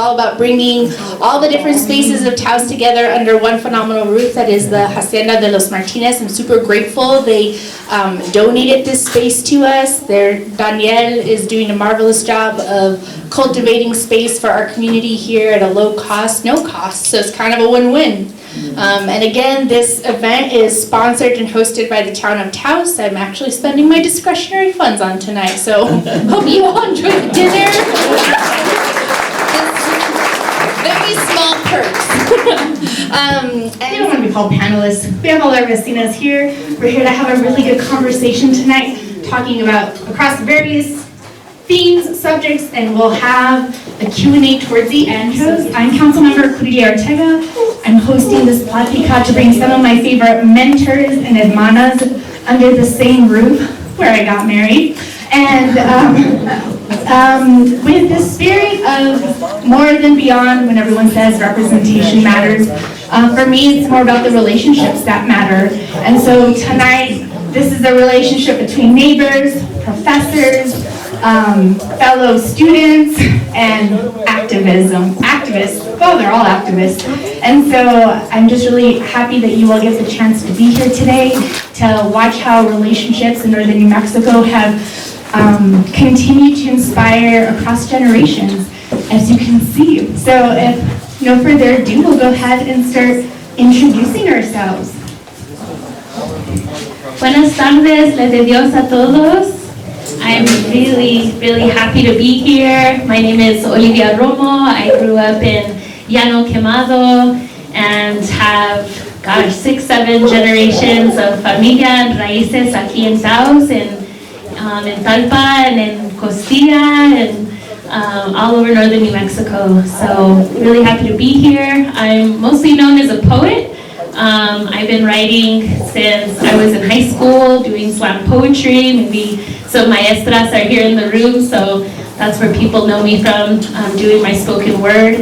all about bringing all the different spaces of TAOS together under one phenomenal roof that is the Hacienda de los Martinez. I'm super grateful they donated this space to us. Daniel is doing a marvelous job of cultivating space for our community here at a low cost, no cost, so it's kind of a win-win. And again, this event is sponsored and hosted by the town of TAOS. I'm actually spending my discretionary funds on tonight, so hope you all enjoy the dinner. Very small perks. We don't want to be called panelists. We have all our vecinas here. We're here to have a really good conversation tonight, talking about across various themes, subjects, and we'll have a Q&A towards the end. I'm Councilmember Querencia Ortega. I'm hosting this plática to bring some of my favorite mentors and hermanas under the same roof where I got married. And with the spirit of more than beyond, when everyone says representation matters, for me it's more about the relationships that matter. And so tonight, this is a relationship between neighbors, professors, fellow students, and activists. Well, they're all activists. And so I'm just really happy that you all get the chance to be here today to watch how relationships in northern New Mexico have continued to inspire across generations, as you can see. So if no further ado, we'll go ahead and start introducing ourselves. Buenas tardes, les de Dios a todos. I'm really happy to be here. My name is Olivia Romo. I grew up in Llano Quemado and have, 6-7 generations of familia and raíces aquí en TAOS, in Talpa and in Costilla and all over northern New Mexico. So really happy to be here. I'm mostly known as a poet. I've been writing since I was in high school, doing slam poetry. Maybe some maestras are here in the room, so that's where people know me from, doing my spoken word.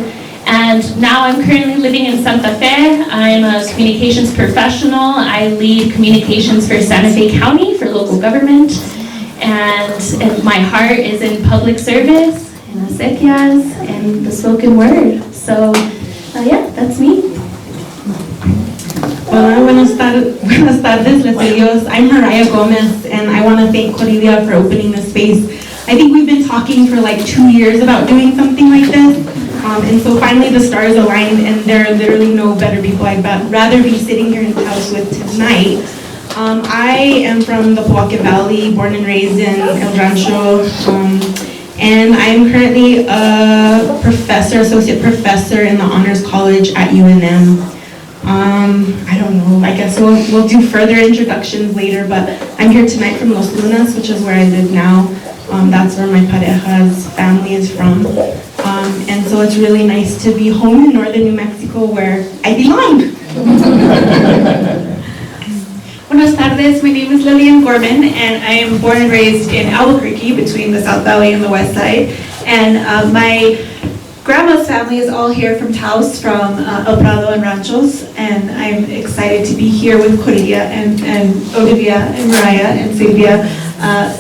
And now I'm currently living in Santa Fe. I'm a communications professional. I lead communications for Santa Fe County for local government. And my heart is in public service, in acequias, and the spoken word. So yeah, that's me. Hola, buenas tardes, les de Dios. I'm Mariah Gomez, and I want to thank Querencia for opening this space. I think we've been talking for like 2 years about doing something like this, and so finally the stars aligned, and there are literally no better people I'd rather be sitting here in TAOS with tonight. I am from the Pojoaque Valley, born and raised in El Rancho, and I am currently a associate professor in the Honors College at UNM. I don't know, I guess we'll do further introductions later, but I'm here tonight from Los Lunas, which is where I live now. That's where my pareja's family is from. And so it's really nice to be home in northern New Mexico where I belong. Buenas tardes, my name is Lillian Gorman, and I am born and raised in Albuquerque, between the South Valley and the West Side. And my grandma's family is all here from TAOS, from El Prado and Ranchos, and I'm excited to be here with Querencia and Olivia and Mariah and Silvia,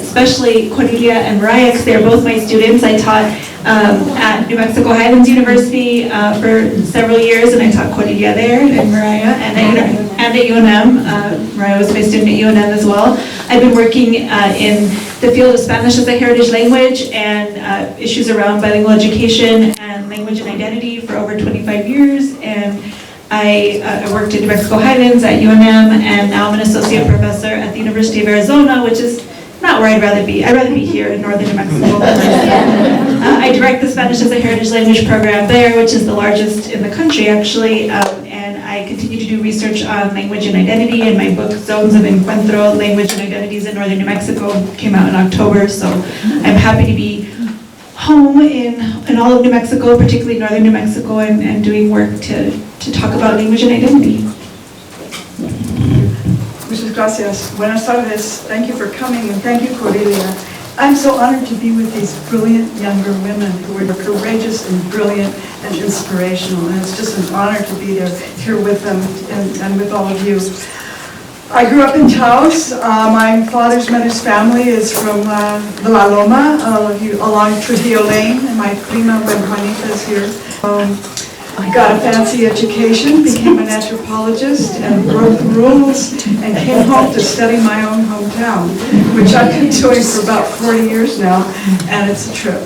especially Querencia and Mariah, because they're both my students. I taught at New Mexico Highlands University for several years, and I taught Querencia there, and Mariah, and at UNM. Mariah was my student at UNM as well. I've been working in the field of Spanish as a heritage language and issues around bilingual education and language and identity for over 25 years, and I worked at New Mexico Highlands at UNM, and now I'm an associate professor at the University of Arizona, which is not where I'd rather be. I'd rather be here in northern New Mexico. I direct the Spanish as a heritage language program there, which is the largest in the country, actually, and I continue to do research on language and identity, and my book, Zones of Encuentro, Language and Identities in Northern New Mexico, came out in October, so I'm happy to be home in all of New Mexico, particularly northern New Mexico, and doing work to talk about language and identity. Muchas gracias. Buenas tardes. Thank you for coming, and thank you, Querencia. I'm so honored to be with these brilliant younger women who are courageous and brilliant and inspirational, and it's just an honor to be there here with them and with all of you. I grew up in Taos. My father's mother's family is from the La Loma, along Trujillo Lane, and my prima Juanita is here. I got a fancy education, became an anthropologist, and broke the rules, and came home to study my own hometown, which I've been doing for about 40 years now, and it's a trip.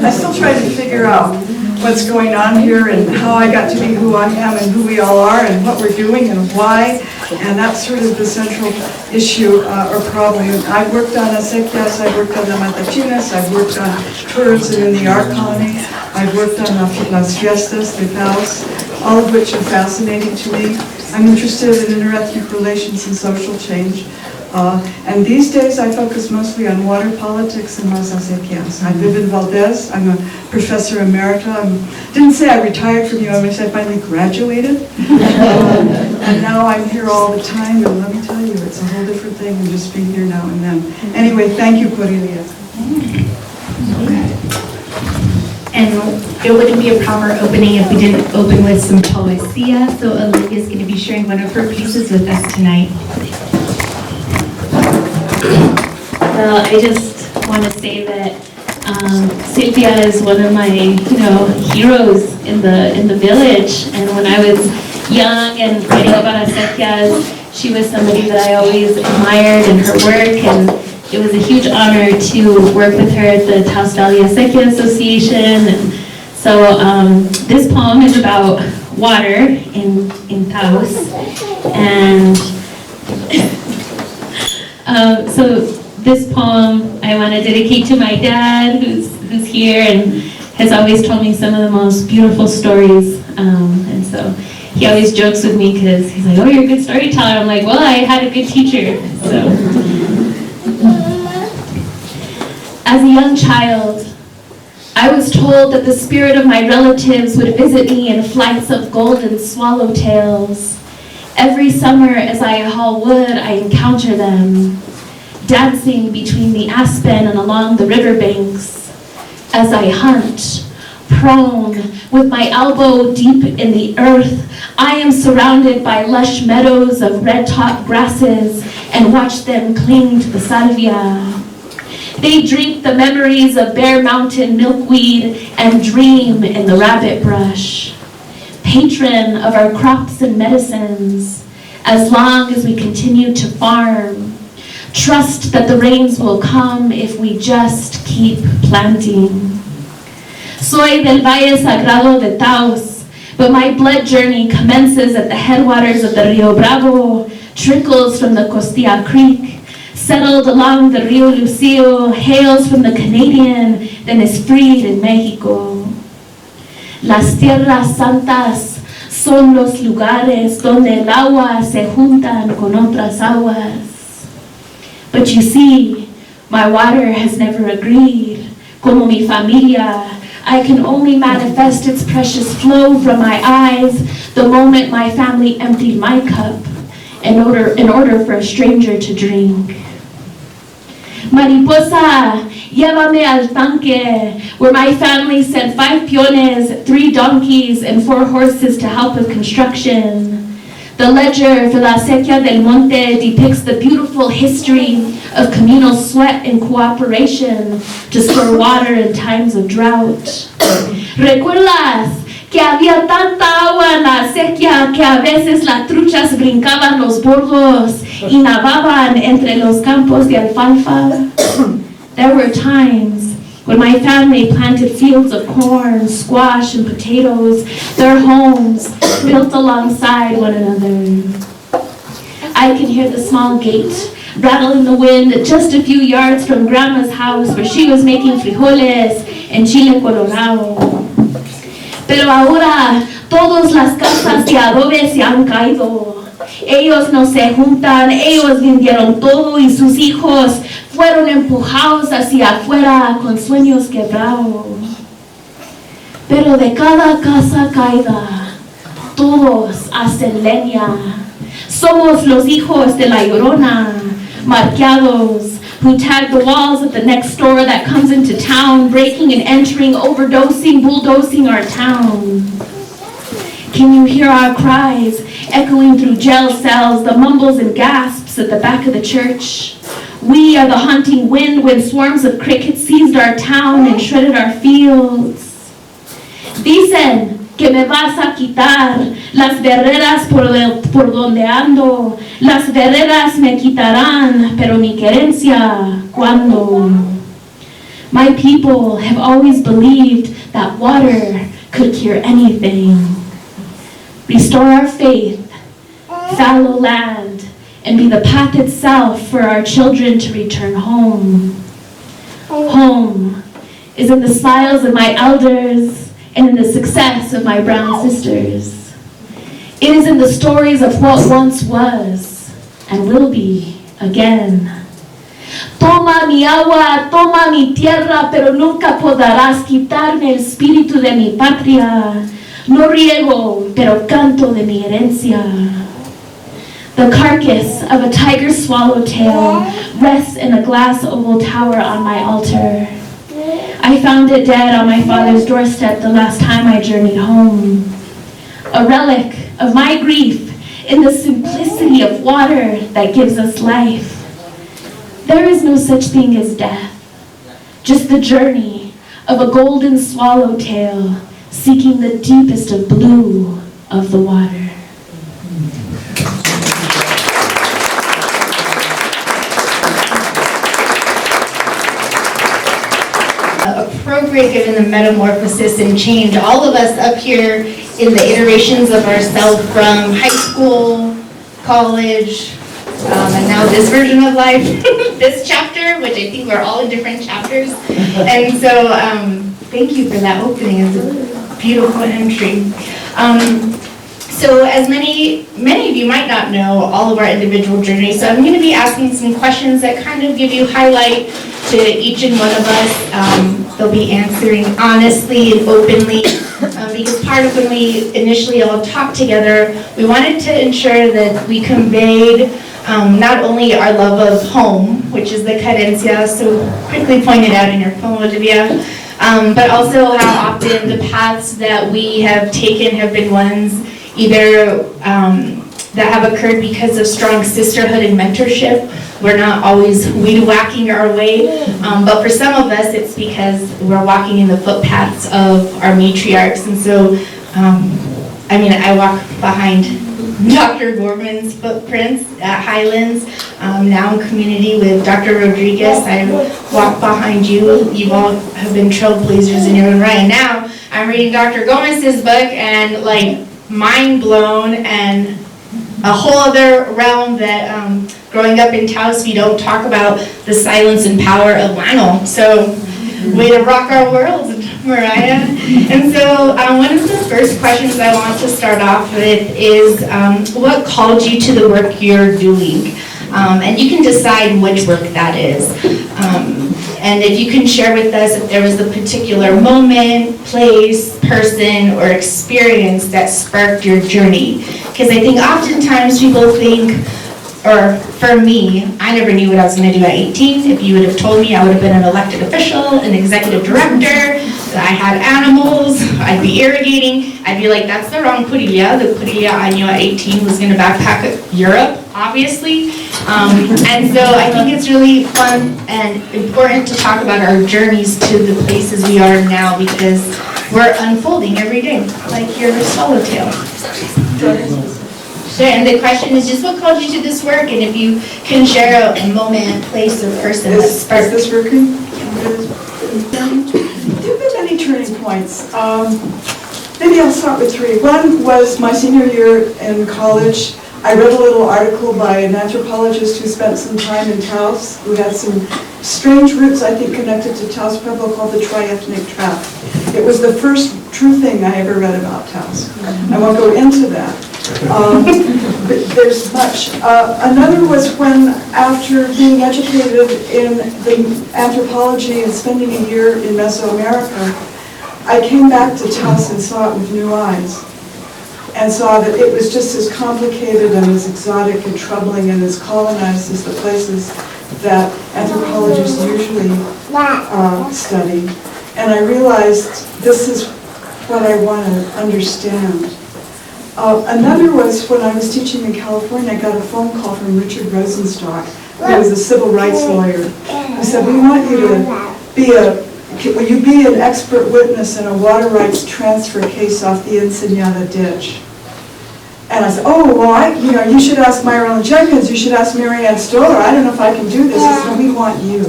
I still try to figure out what's going on here and how I got to be who I am and who we all are and what we're doing and why, and that's sort of the central issue or problem. I've worked on acequias, I've worked on the matachinas, I've worked on tourism in the art colony, I've worked on las fiestas, the TAOS, all of which are fascinating to me. I'm interested in interethnic relations and social change. And these days I focus mostly on water politics and las acequias. I live in Valdez. I'm a professor emerita. Didn't say I retired from UMH, I finally graduated. And now I'm here all the time, and let me tell you, it's a whole different thing than just being here now and then. Anyway, thank you, Querencia. And it wouldn't be a proper opening if we didn't open with some poesia. So Olivia is going to be sharing one of her pieces with us tonight. Well, I just want to say that Sylvia is one of my, heroes in the village. And when I was young and writing about acequias, she was somebody that I always admired in her work, and it was a huge honor to work with her at the Taos Valley Acequia Association. And so this poem is about water in Taos, and so this poem I want to dedicate to my dad, who's here and has always told me some of the most beautiful stories. And so he always jokes with me because he's like, "Oh, you're a good storyteller." I'm like, "Well, I had a good teacher." So, as a young child, I was told that the spirit of my relatives would visit me in flights of golden swallowtails. Every summer, as I haul wood, I encounter them, dancing between the aspen and along the riverbanks. As I hunt, prone, with my elbow deep in the earth, I am surrounded by lush meadows of red-top grasses and watch them cling to the salvia. They drink the memories of Bear Mountain milkweed and dream in the rabbit brush. Patron of our crops and medicines, as long as we continue to farm, trust that the rains will come if we just keep planting. Soy del Valle Sagrado de Taos, but my blood journey commences at the headwaters of the Rio Bravo, trickles from the Costilla Creek, settled along the Rio Lucio, hails from the Canadian, then is freed in Mexico. Las tierras santas son los lugares donde el agua se juntan con otras aguas. But you see, my water has never agreed. Como mi familia, I can only manifest its precious flow from my eyes the moment my family emptied my cup in order for a stranger to drink. Mariposa, llévame al tanque, where my family sent 5 peones, 3 donkeys, and 4 horses to help with construction. The ledger for La Acequia del Monte depicts the beautiful history of communal sweat and cooperation to store water in times of drought. ¿Recuerdas que había tanta agua en la acequia que a veces las truchas brincaban los bordos y nadaban entre los campos de alfalfa? There were times when my family planted fields of corn, squash, and potatoes, their homes built alongside one another. I can hear the small gate rattle in the wind just a few yards from Grandma's house where she was making frijoles and chile colorado. Pero ahora todas las casas de adobe se han caído. Ellos no se juntan, ellos vendieron todo y sus hijos fueron empujados hacia afuera con sueños quebrados. Pero de cada casa caída, todos hacen leña. Somos los hijos de la Llorona, marqueados, who tag the walls at the next store that comes into town, breaking and entering, overdosing, bulldozing our town. Can you hear our cries echoing through jail cells, the mumbles and gasps at the back of the church? We are the haunting wind when swarms of crickets seized our town and shredded our fields. Dicen que me vas a quitar las verreras por donde ando. Las verreras me quitarán, pero mi querencia, ¿cuándo? My people have always believed that water could cure anything. Restore our faith, fallow land, and be the path itself for our children to return home. Home is in the smiles of my elders and in the success of my brown sisters. It is in the stories of what once was and will be again. Toma mi agua, toma mi tierra, pero nunca podrás quitarme el espíritu de mi patria. No riego, pero canto de mi herencia. The carcass of a tiger swallowtail rests in a glass oval tower on my altar. I found it dead on my father's doorstep the last time I journeyed home. A relic of my grief in the simplicity of water that gives us life. There is no such thing as death, just the journey of a golden swallowtail seeking the deepest of blue of the water. Appropriate given the metamorphosis and change. All of us up here in the iterations of ourselves from high school, college, and now this version of life, this chapter, which I think we're all in different chapters. And so thank you for that opening. It's a beautiful entry. So as many of you might not know all of our individual journeys, so I'm going to be asking some questions that kind of give you highlight to each and one of us. They'll be answering honestly and openly, because part of when we initially all talked together, we wanted to ensure that we conveyed not only our love of home, which is the Querencia, so quickly pointed out in your poem, Olivia, but also how often the paths that we have taken have been ones either that have occurred because of strong sisterhood and mentorship. We're not always weed whacking our way, but for some of us it's because we're walking in the footpaths of our matriarchs. And so, I walk behind Dr. Gorman's footprints at Highlands, now in community with Dr. Rodriguez. I walk behind you. You all have been trailblazers in your own right. And now I'm reading Dr. Gomez's book and mind blown, and a whole other realm that growing up in TAOS, we don't talk about the silence and power of Lionel. So way to rock our world, Mariah. And so one of the first questions I want to start off with is what called you to the work you're doing? And you can decide which work that is. And if you can share with us if there was a particular moment, place, person, or experience that sparked your journey. Because I think oftentimes people think, or for me, I never knew what I was going to do at 18. If you would have told me I would have been an elected official, an executive director, that I had animals, I'd be irrigating, I'd be like, that's the wrong Querencia. The Querencia I knew at 18 was going to backpack Europe, obviously. And so I think it's really fun and important to talk about our journeys to the places we are now, because we're unfolding every day, like your swallowtail. Sure, and the question is just what called you to this work, and if you can share a moment, place, or person that sparked. Is this working? There have been many turning points. Maybe I'll start with three. One was my senior year in college. I read a little article by an anthropologist who spent some time in TAOS, who had some strange roots, I think, connected to TAOS Pueblo, called the tri-ethnic trap. It was the first true thing I ever read about TAOS. I won't go into that. But there's much. Another was when, after being educated in the anthropology and spending a year in Mesoamerica, I came back to TAOS and saw it with new eyes, and saw that it was just as complicated and as exotic and troubling and as colonized as the places that anthropologists usually study. And I realized this is what I want to understand. Another was when I was teaching in California, I got a phone call from Richard Rosenstock, who was a civil rights lawyer, who said, we want you to will you be an expert witness in a water rights transfer case off the Ensenada ditch? And I said, oh, well, you should ask Myron Jenkins, you should ask Mary Ann Stoller, I don't know if I can do this. He said, we want you.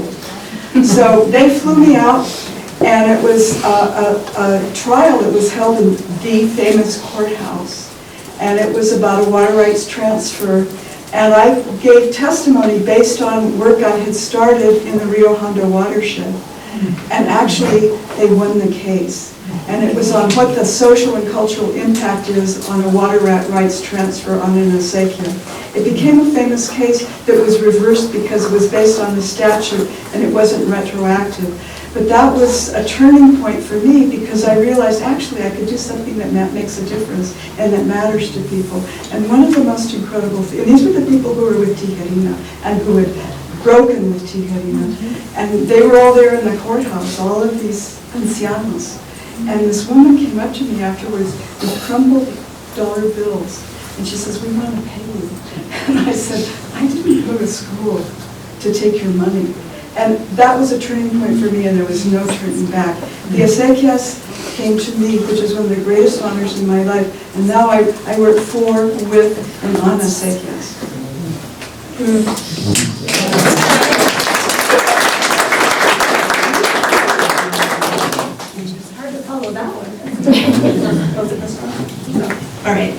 So they flew me out, and it was a trial that was held in the famous courthouse. And it was about a water rights transfer. And I gave testimony based on work I had started in the Rio Hondo watershed. And actually, they won the case. And it was on what the social and cultural impact is on a water rights transfer on an acequia. It became a famous case that was reversed because it was based on the statute and it wasn't retroactive. But that was a turning point for me because I realized actually I could do something that makes a difference and that matters to people. And one of the most incredible things, and these were the people who were with Tijerina and who had broken with Tijerina. And they were all there in the courthouse, all of these ancianos. And this woman came up to me afterwards with crumpled dollar bills. And she says, we want to pay you. And I said, I didn't go to school to take your money. And that was a turning point for me, and there was no turning back. The acequias came to me, which is one of the greatest honors in my life. And now I work for, with, and on acequias. All right.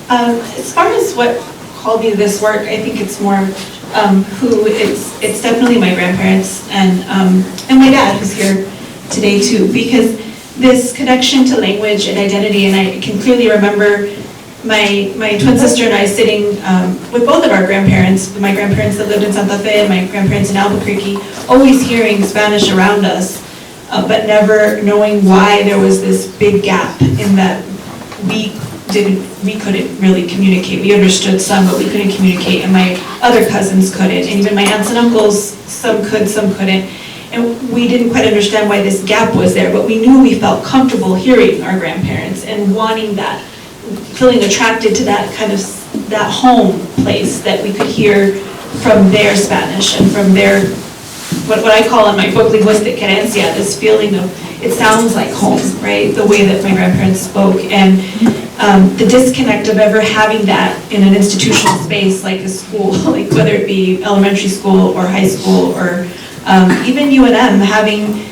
As far as what called me to this work, I think it's more who it's definitely my grandparents and my dad who's here today too, because this connection to language and identity, and I can clearly remember my twin sister and I sitting with both of our grandparents, my grandparents that lived in Santa Fe and my grandparents in Albuquerque, always hearing Spanish around us, but never knowing why there was this big gap in that we couldn't really communicate. We understood some, but we couldn't communicate, and my other cousins couldn't, and even my aunts and uncles, some could, some couldn't. And we didn't quite understand why this gap was there, but we knew we felt comfortable hearing our grandparents and wanting that, feeling attracted to that kind of, that home place that we could hear from their Spanish and from their, what I call in my book, linguistic Querencia, this feeling of, it sounds like home, right? The way that my grandparents spoke, and the disconnect of ever having that in an institutional space like a school, like whether it be elementary school or high school or even UNM, having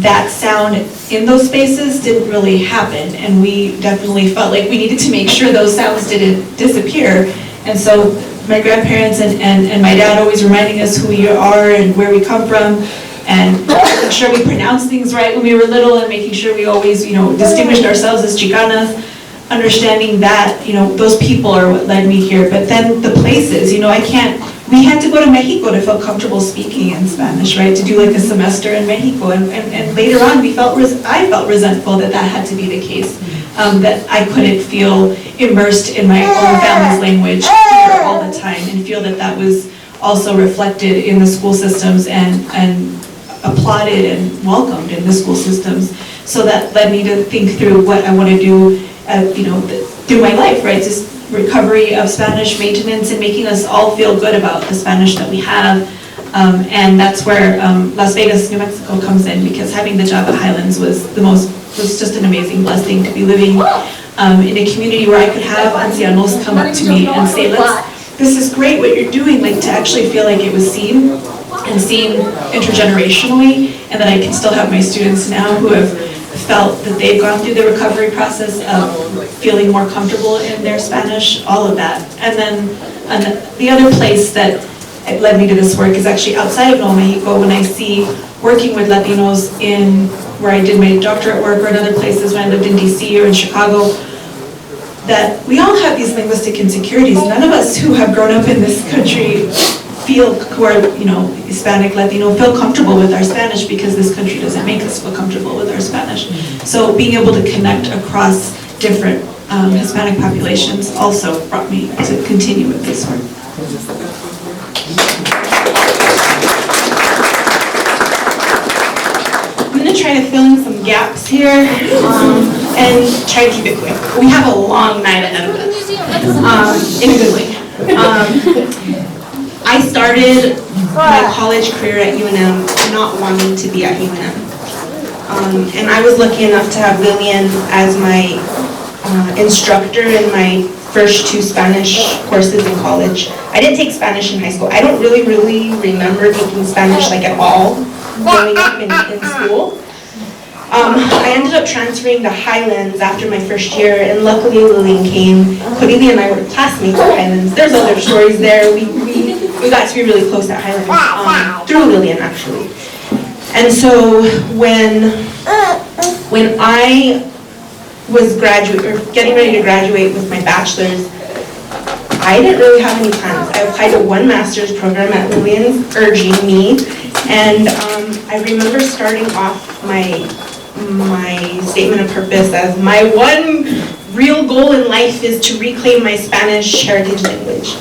that sound in those spaces didn't really happen, and we definitely felt like we needed to make sure those sounds didn't disappear. And so my grandparents and my dad always reminding us who we are and where we come from, and making sure we pronounced things right when we were little, and making sure we always, distinguished ourselves as Chicanas, understanding that, those people are what led me here. But then the places, we had to go to Mexico to feel comfortable speaking in Spanish, right? To do like a semester in Mexico, and later on I felt resentful that had to be the case, that I couldn't feel immersed in my own family's language here all the time, and feel that was also reflected in the school systems and applauded and welcomed in the school systems. So that led me to think through what I want to do, through my life, right? Just recovery of Spanish, maintenance, and making us all feel good about the Spanish that we have. And that's where Las Vegas, New Mexico comes in, because having the job at Highlands was just an amazing blessing to be living in a community where I could have ancianos come up to me and say, this is great what you're doing, like to actually feel like it was seen and seen intergenerationally, and that I can still have my students now who have felt that they've gone through the recovery process of feeling more comfortable in their Spanish, all of that. And then the other place that led me to this work is actually outside of Nuevo Mexico, when I see working with Latinos in where I did my doctorate work, or in other places when I lived in DC or in Chicago, that we all have these linguistic insecurities. None of us who have grown up in this country who are, Hispanic, Latino, feel comfortable with our Spanish, because this country doesn't make us feel comfortable with our Spanish. So being able to connect across different Hispanic populations also brought me to continue with this work. I'm going to try to fill in some gaps here and try to keep it quick. We have a long night ahead of us. in a good way. I started my college career at UNM not wanting to be at UNM. And I was lucky enough to have Lillian as my instructor in my first 2 Spanish courses in college. I didn't take Spanish in high school. I don't really remember taking Spanish like at all growing up in school. I ended up transferring to Highlands after my first year, and luckily Lillian came. Cordelia and I were classmates at Highlands. There's other stories there. We got to be really close at Highlands, through Lillian actually. And so when I was getting ready to graduate with my bachelor's, I didn't really have any plans. I applied to 1 master's program at Lillian's urging me, and I remember starting off my statement of purpose as my one real goal in life is to reclaim my Spanish heritage language,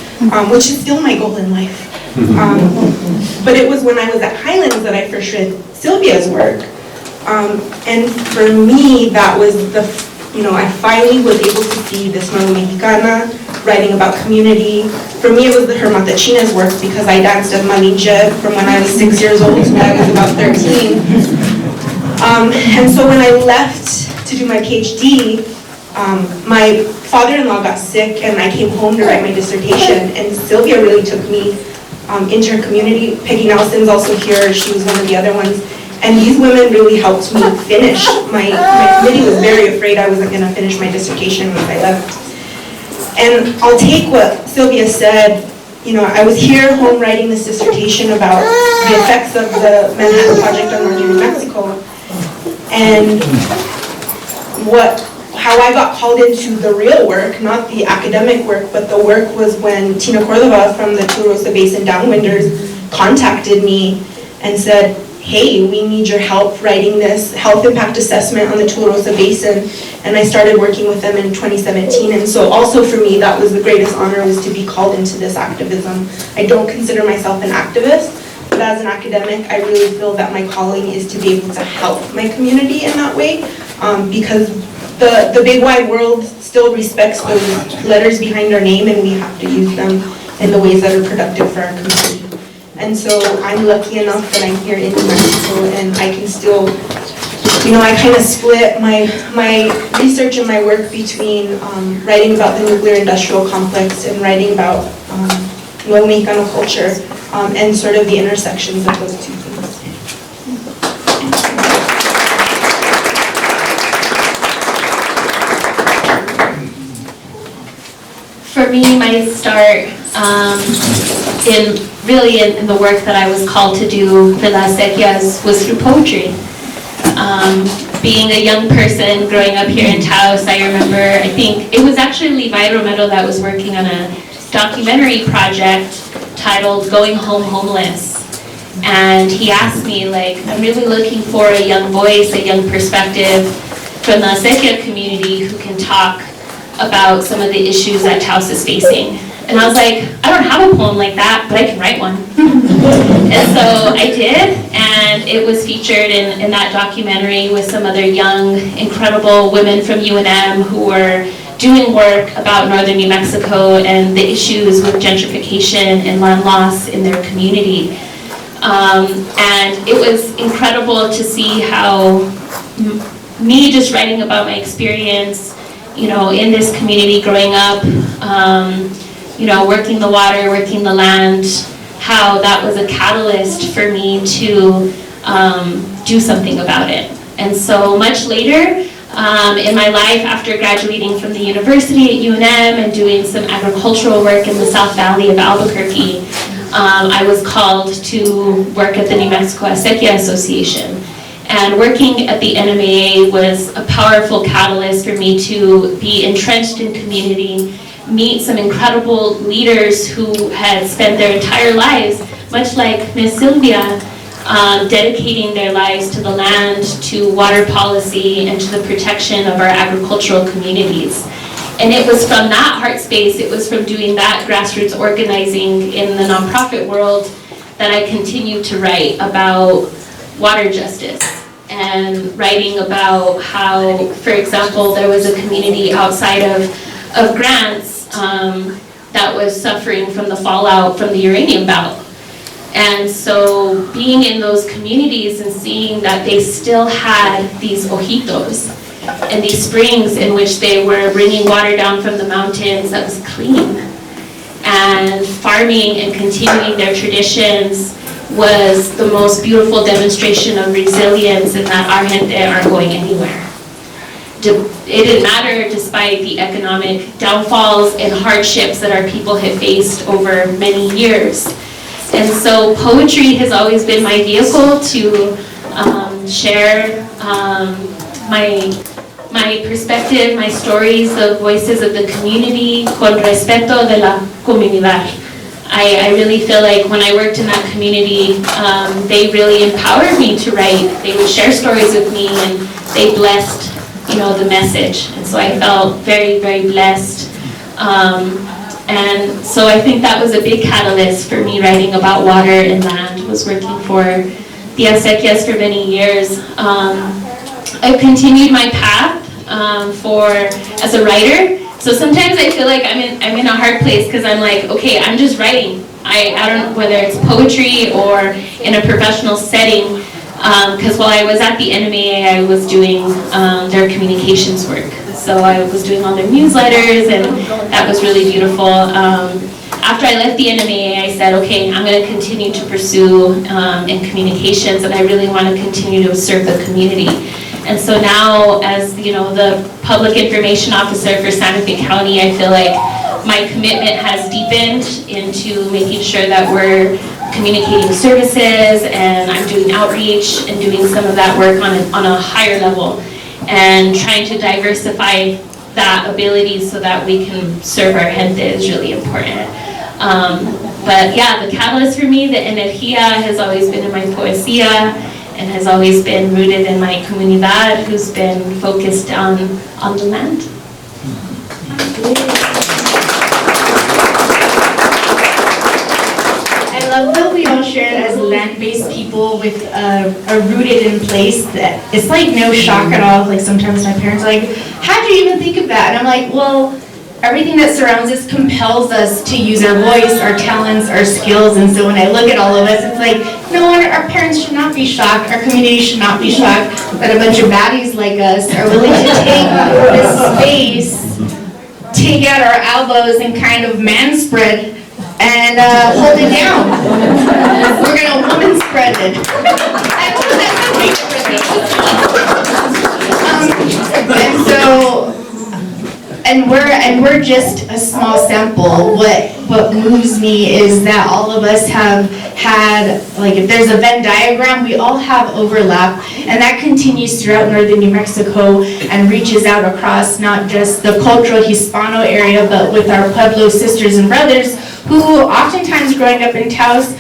which is still my goal in life. But it was when I was at Highlands that I first read Sylvia's work. And for me, that was I finally was able to see this Mano Mexicana writing about community. For me, it was her Matachina's work because I danced as Malinche from when I was 6 years old to when I was about 13. And so when I left to do my PhD, my father-in-law got sick and I came home to write my dissertation, and Sylvia really took me into her community. Peggy Nelson's also here, she was one of the other ones. And these women really helped me finish. My committee was very afraid I wasn't gonna finish my dissertation once I left. And I'll take what Sylvia said, I was here home writing this dissertation about the effects of the Manhattan Project on northern New Mexico. And how I got called into the real work, not the academic work, but the work was when Tina Cordova from the Tularosa Basin Downwinders contacted me and said, hey, we need your help writing this health impact assessment on the Tularosa Basin. And I started working with them in 2017. And so also for me, that was the greatest honor, was to be called into this activism. I don't consider myself an activist, but as an academic, I really feel that my calling is to be able to help my community in that way, because the big wide world still respects those letters behind our name, and we have to use them in the ways that are productive for our community. And so I'm lucky enough that I'm here in New Mexico, and I can still, I kind of split my research and my work between writing about the nuclear industrial complex and writing about Nuevo Mexicano culture, and sort of the intersections of those 2 things. For me, my start in the work that I was called to do for Las Sequias was through poetry. Being a young person growing up here in TAOS, I remember, I think it was actually Levi Romero that was working on a documentary project titled Going Home Homeless. And he asked me, I'm really looking for a young voice, a young perspective from the Sequia community who can talk about some of the issues that TAOS is facing. And I was like, I don't have a poem like that, but I can write one. And so I did, and it was featured in that documentary with some other young, incredible women from UNM who were doing work about northern New Mexico and the issues with gentrification and land loss in their community. And it was incredible to see how me just writing about my experience, in this community growing up, working the water, working the land, how that was a catalyst for me to do something about it. And so much later in my life, after graduating from the university at UNM and doing some agricultural work in the South Valley of Albuquerque, I was called to work at the New Mexico Acequia Association. And working at the NMAA was a powerful catalyst for me to be entrenched in community, meet some incredible leaders who had spent their entire lives, much like Ms. Sylvia, dedicating their lives to the land, to water policy, and to the protection of our agricultural communities. And it was from that heart space, it was from doing that grassroots organizing in the nonprofit world that I continued to write about water justice, and writing about how, for example, there was a community outside of Grants that was suffering from the fallout from the uranium belt. And so being in those communities and seeing that they still had these ojitos and these springs in which they were bringing water down from the mountains that was clean, and farming and continuing their traditions was the most beautiful demonstration of resilience, and that our gente aren't going anywhere. It didn't matter despite the economic downfalls and hardships that our people had faced over many years. And so poetry has always been my vehicle to share my perspective, my stories, the voices of the community, con respeto de la comunidad. I really feel like when I worked in that community, they really empowered me to write. They would share stories with me, and they blessed, the message. And so I felt very, very blessed. And so I think that was a big catalyst for me writing about water and land. Was working for the acequias for many years. I've continued my path as a writer. So sometimes I feel like I'm in a hard place because I'm like, okay, I'm just writing. I don't know whether it's poetry or in a professional setting. Because while I was at the NMAA, I was doing their communications work. So I was doing all their newsletters, and that was really beautiful. After I left the NMAA, I said, okay, I'm going to continue to pursue in communications, and I really want to continue to serve the community. And so now, as the public information officer for Santa Fe County, I feel like my commitment has deepened into making sure that we're communicating services, and I'm doing outreach and doing some of that work on a higher level, and trying to diversify that ability so that we can serve our gente is really important. But yeah, the catalyst for me, the energía, has always been in my poesía, and has always been rooted in my comunidad, who's been focused on the land. I love that we all share it as land-based people with are rooted in place that it's like no shock at all. Like sometimes my parents are like, how'd you even think of that? And I'm like, well, everything that surrounds us compels us to use our voice, our talents, our skills. And so when I look at all of us, it's like, no, our parents should not be shocked. Our community should not be shocked that a bunch of baddies like us are willing to take this space, take out our elbows and kind of man-spread and hold it down. We're gonna woman spread it. And we're just a small sample. What moves me is that all of us have had, like, if there's a Venn diagram, we all have overlap, and that continues throughout northern New Mexico and reaches out across not just the cultural Hispano area, but with our Pueblo sisters and brothers, who oftentimes growing up in TAOS,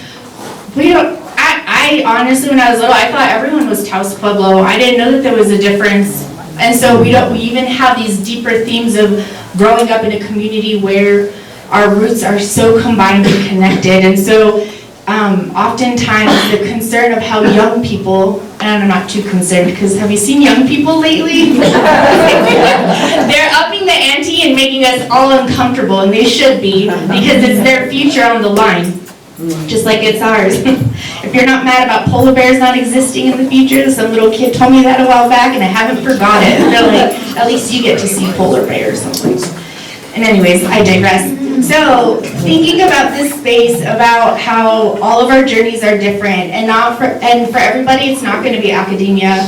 I honestly, when I was little, I thought everyone was TAOS Pueblo. I didn't know that there was a difference. And so we even have these deeper themes of growing up in a community where our roots are so combined and connected. And so oftentimes the concern of how young people, and I'm not too concerned because have you seen young people lately? They're upping the ante and making us all uncomfortable, and they should be, because it's their future on the line, just like it's ours. If you're not mad about polar bears not existing in the future, some little kid told me that a while back and I haven't forgot it. They're like, at least you get to see polar bears someplace. And anyways, I digress. So thinking about this space, about how all of our journeys are different, and for everybody, it's not going to be academia.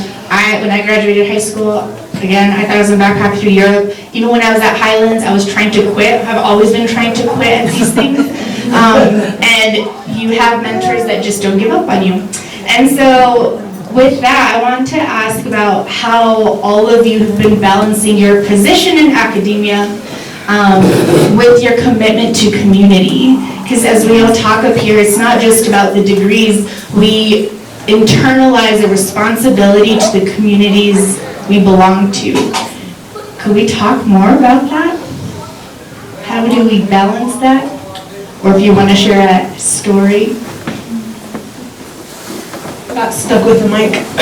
When I graduated high school, again, I thought I was going to backpack through Europe. Even when I was at Highlands, I was trying to quit. I've always been trying to quit at these things. And you have mentors that just don't give up on you. And so with that, I want to ask about how all of you have been balancing your position in academia with your commitment to community. Because as we all talk up here, it's not just about the degrees. We internalize a responsibility to the communities we belong to. Could we talk more about that? How do we balance that? Or if you want to share a story. I got stuck with the mic. I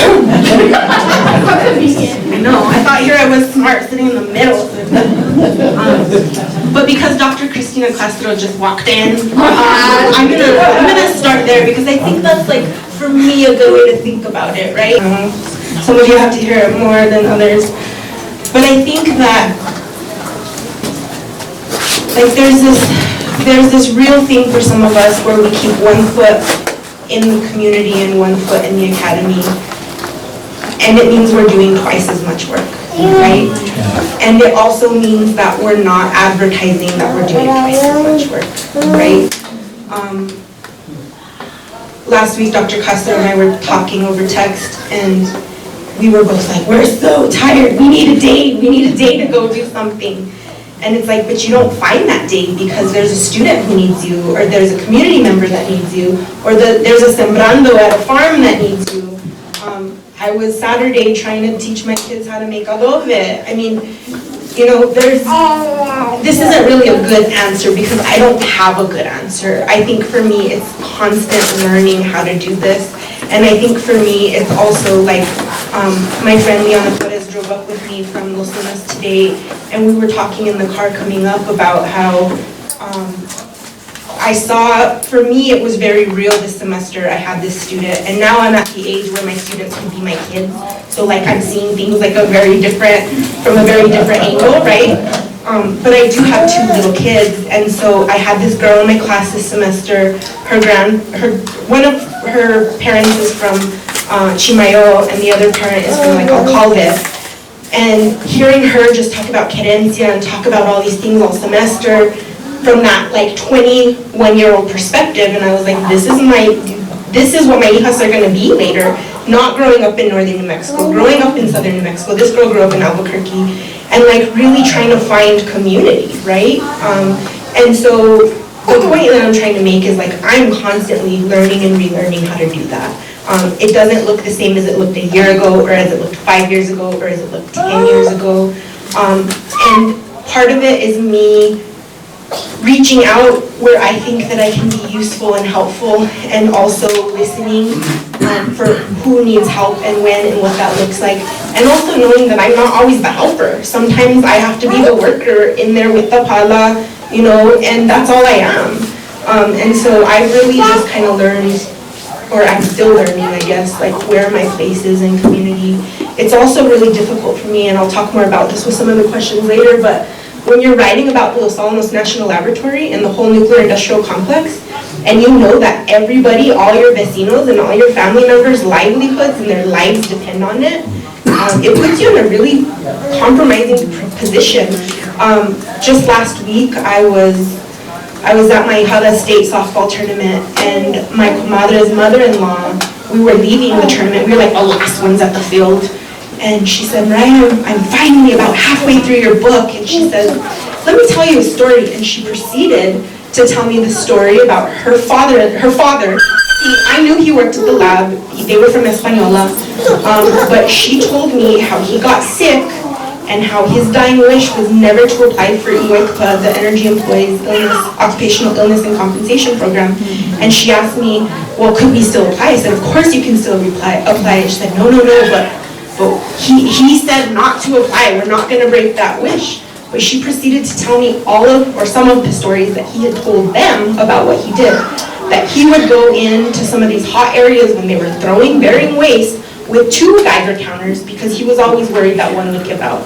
know, I thought here I was smart, sitting in the middle. But because Dr. Cristina Castro just walked in, I'm gonna start there because I think that's like, for me, a good way to think about it, right? Some of you have to hear it more than others. But I think that like there's this real thing for some of us where we keep one foot in the community and one foot in the academy. And it means we're doing twice as much work, right? And it also means that we're not advertising that we're doing twice as much work, right? Last week, Dr. Castro and I were talking over text, and we were both like, we're so tired, we need a day to go do something. And it's like, but you don't find that day because there's a student who needs you, or there's a community member that needs you, or there's a sembrando at a farm that needs you. I was Saturday trying to teach my kids how to make adobe. I mean, you know, this isn't really a good answer because I don't have a good answer. I think for me, it's constant learning how to do this. And I think for me, it's also like, my friend Liana Perez drove up with me from Los Lunas today, and we were talking in the car coming up about how I saw, for me, it was very real this semester. I had this student, and now I'm at the age where my students can be my kids. So like I'm seeing things like from a very different angle, right? But I do have two little kids, and so I had this girl in my class this semester. One of her parents is from Chimayo, and the other parent is from like Alcalde. And hearing her just talk about Querencia and talk about all these things all semester from that like 21-year-old perspective, and I was like, this is what my hijas are gonna be later. Not growing up in northern New Mexico, growing up in southern New Mexico. This girl grew up in Albuquerque, and like really trying to find community, right? And so the point that I'm trying to make is like I'm constantly learning and relearning how to do that. It doesn't look the same as it looked a year ago, or as it looked 5 years ago, or as it looked 10 years ago. And part of it is me reaching out where I think that I can be useful and helpful, and also listening for who needs help and when and what that looks like. And also knowing that I'm not always the helper. Sometimes I have to be the worker in there with the pala, you know, and that's all I am. And so I really just kind of learned, or I'm still learning, I guess, like where my place is in community. It's also really difficult for me, and I'll talk more about this with some of the questions later, but when you're writing about Los Alamos National Laboratory and the whole nuclear industrial complex, and you know that everybody, all your vecinos and all your family members' livelihoods and their lives depend on it, it puts you in a really compromising position. Just last week, I was at my Jala State softball tournament, and my comadre's mother-in-law, we were leaving the tournament, we were like the last ones at the field, and she said, Mariah, I'm finally about halfway through your book, and she said, let me tell you a story, and she proceeded to tell me the story about her father. I knew he worked at the lab, they were from Española, but she told me how he got sick, and how his dying wish was never to apply for EOICPA, the Energy Employees Occupational Illness and Compensation Program. And she asked me, well, could we still apply? I said, of course you can still apply. She said, no, but he said not to apply. We're not going to break that wish. But she proceeded to tell me some of the stories that he had told them about what he did. That he would go into some of these hot areas when they were burying waste with 2 Geiger counters because he was always worried that one would give out.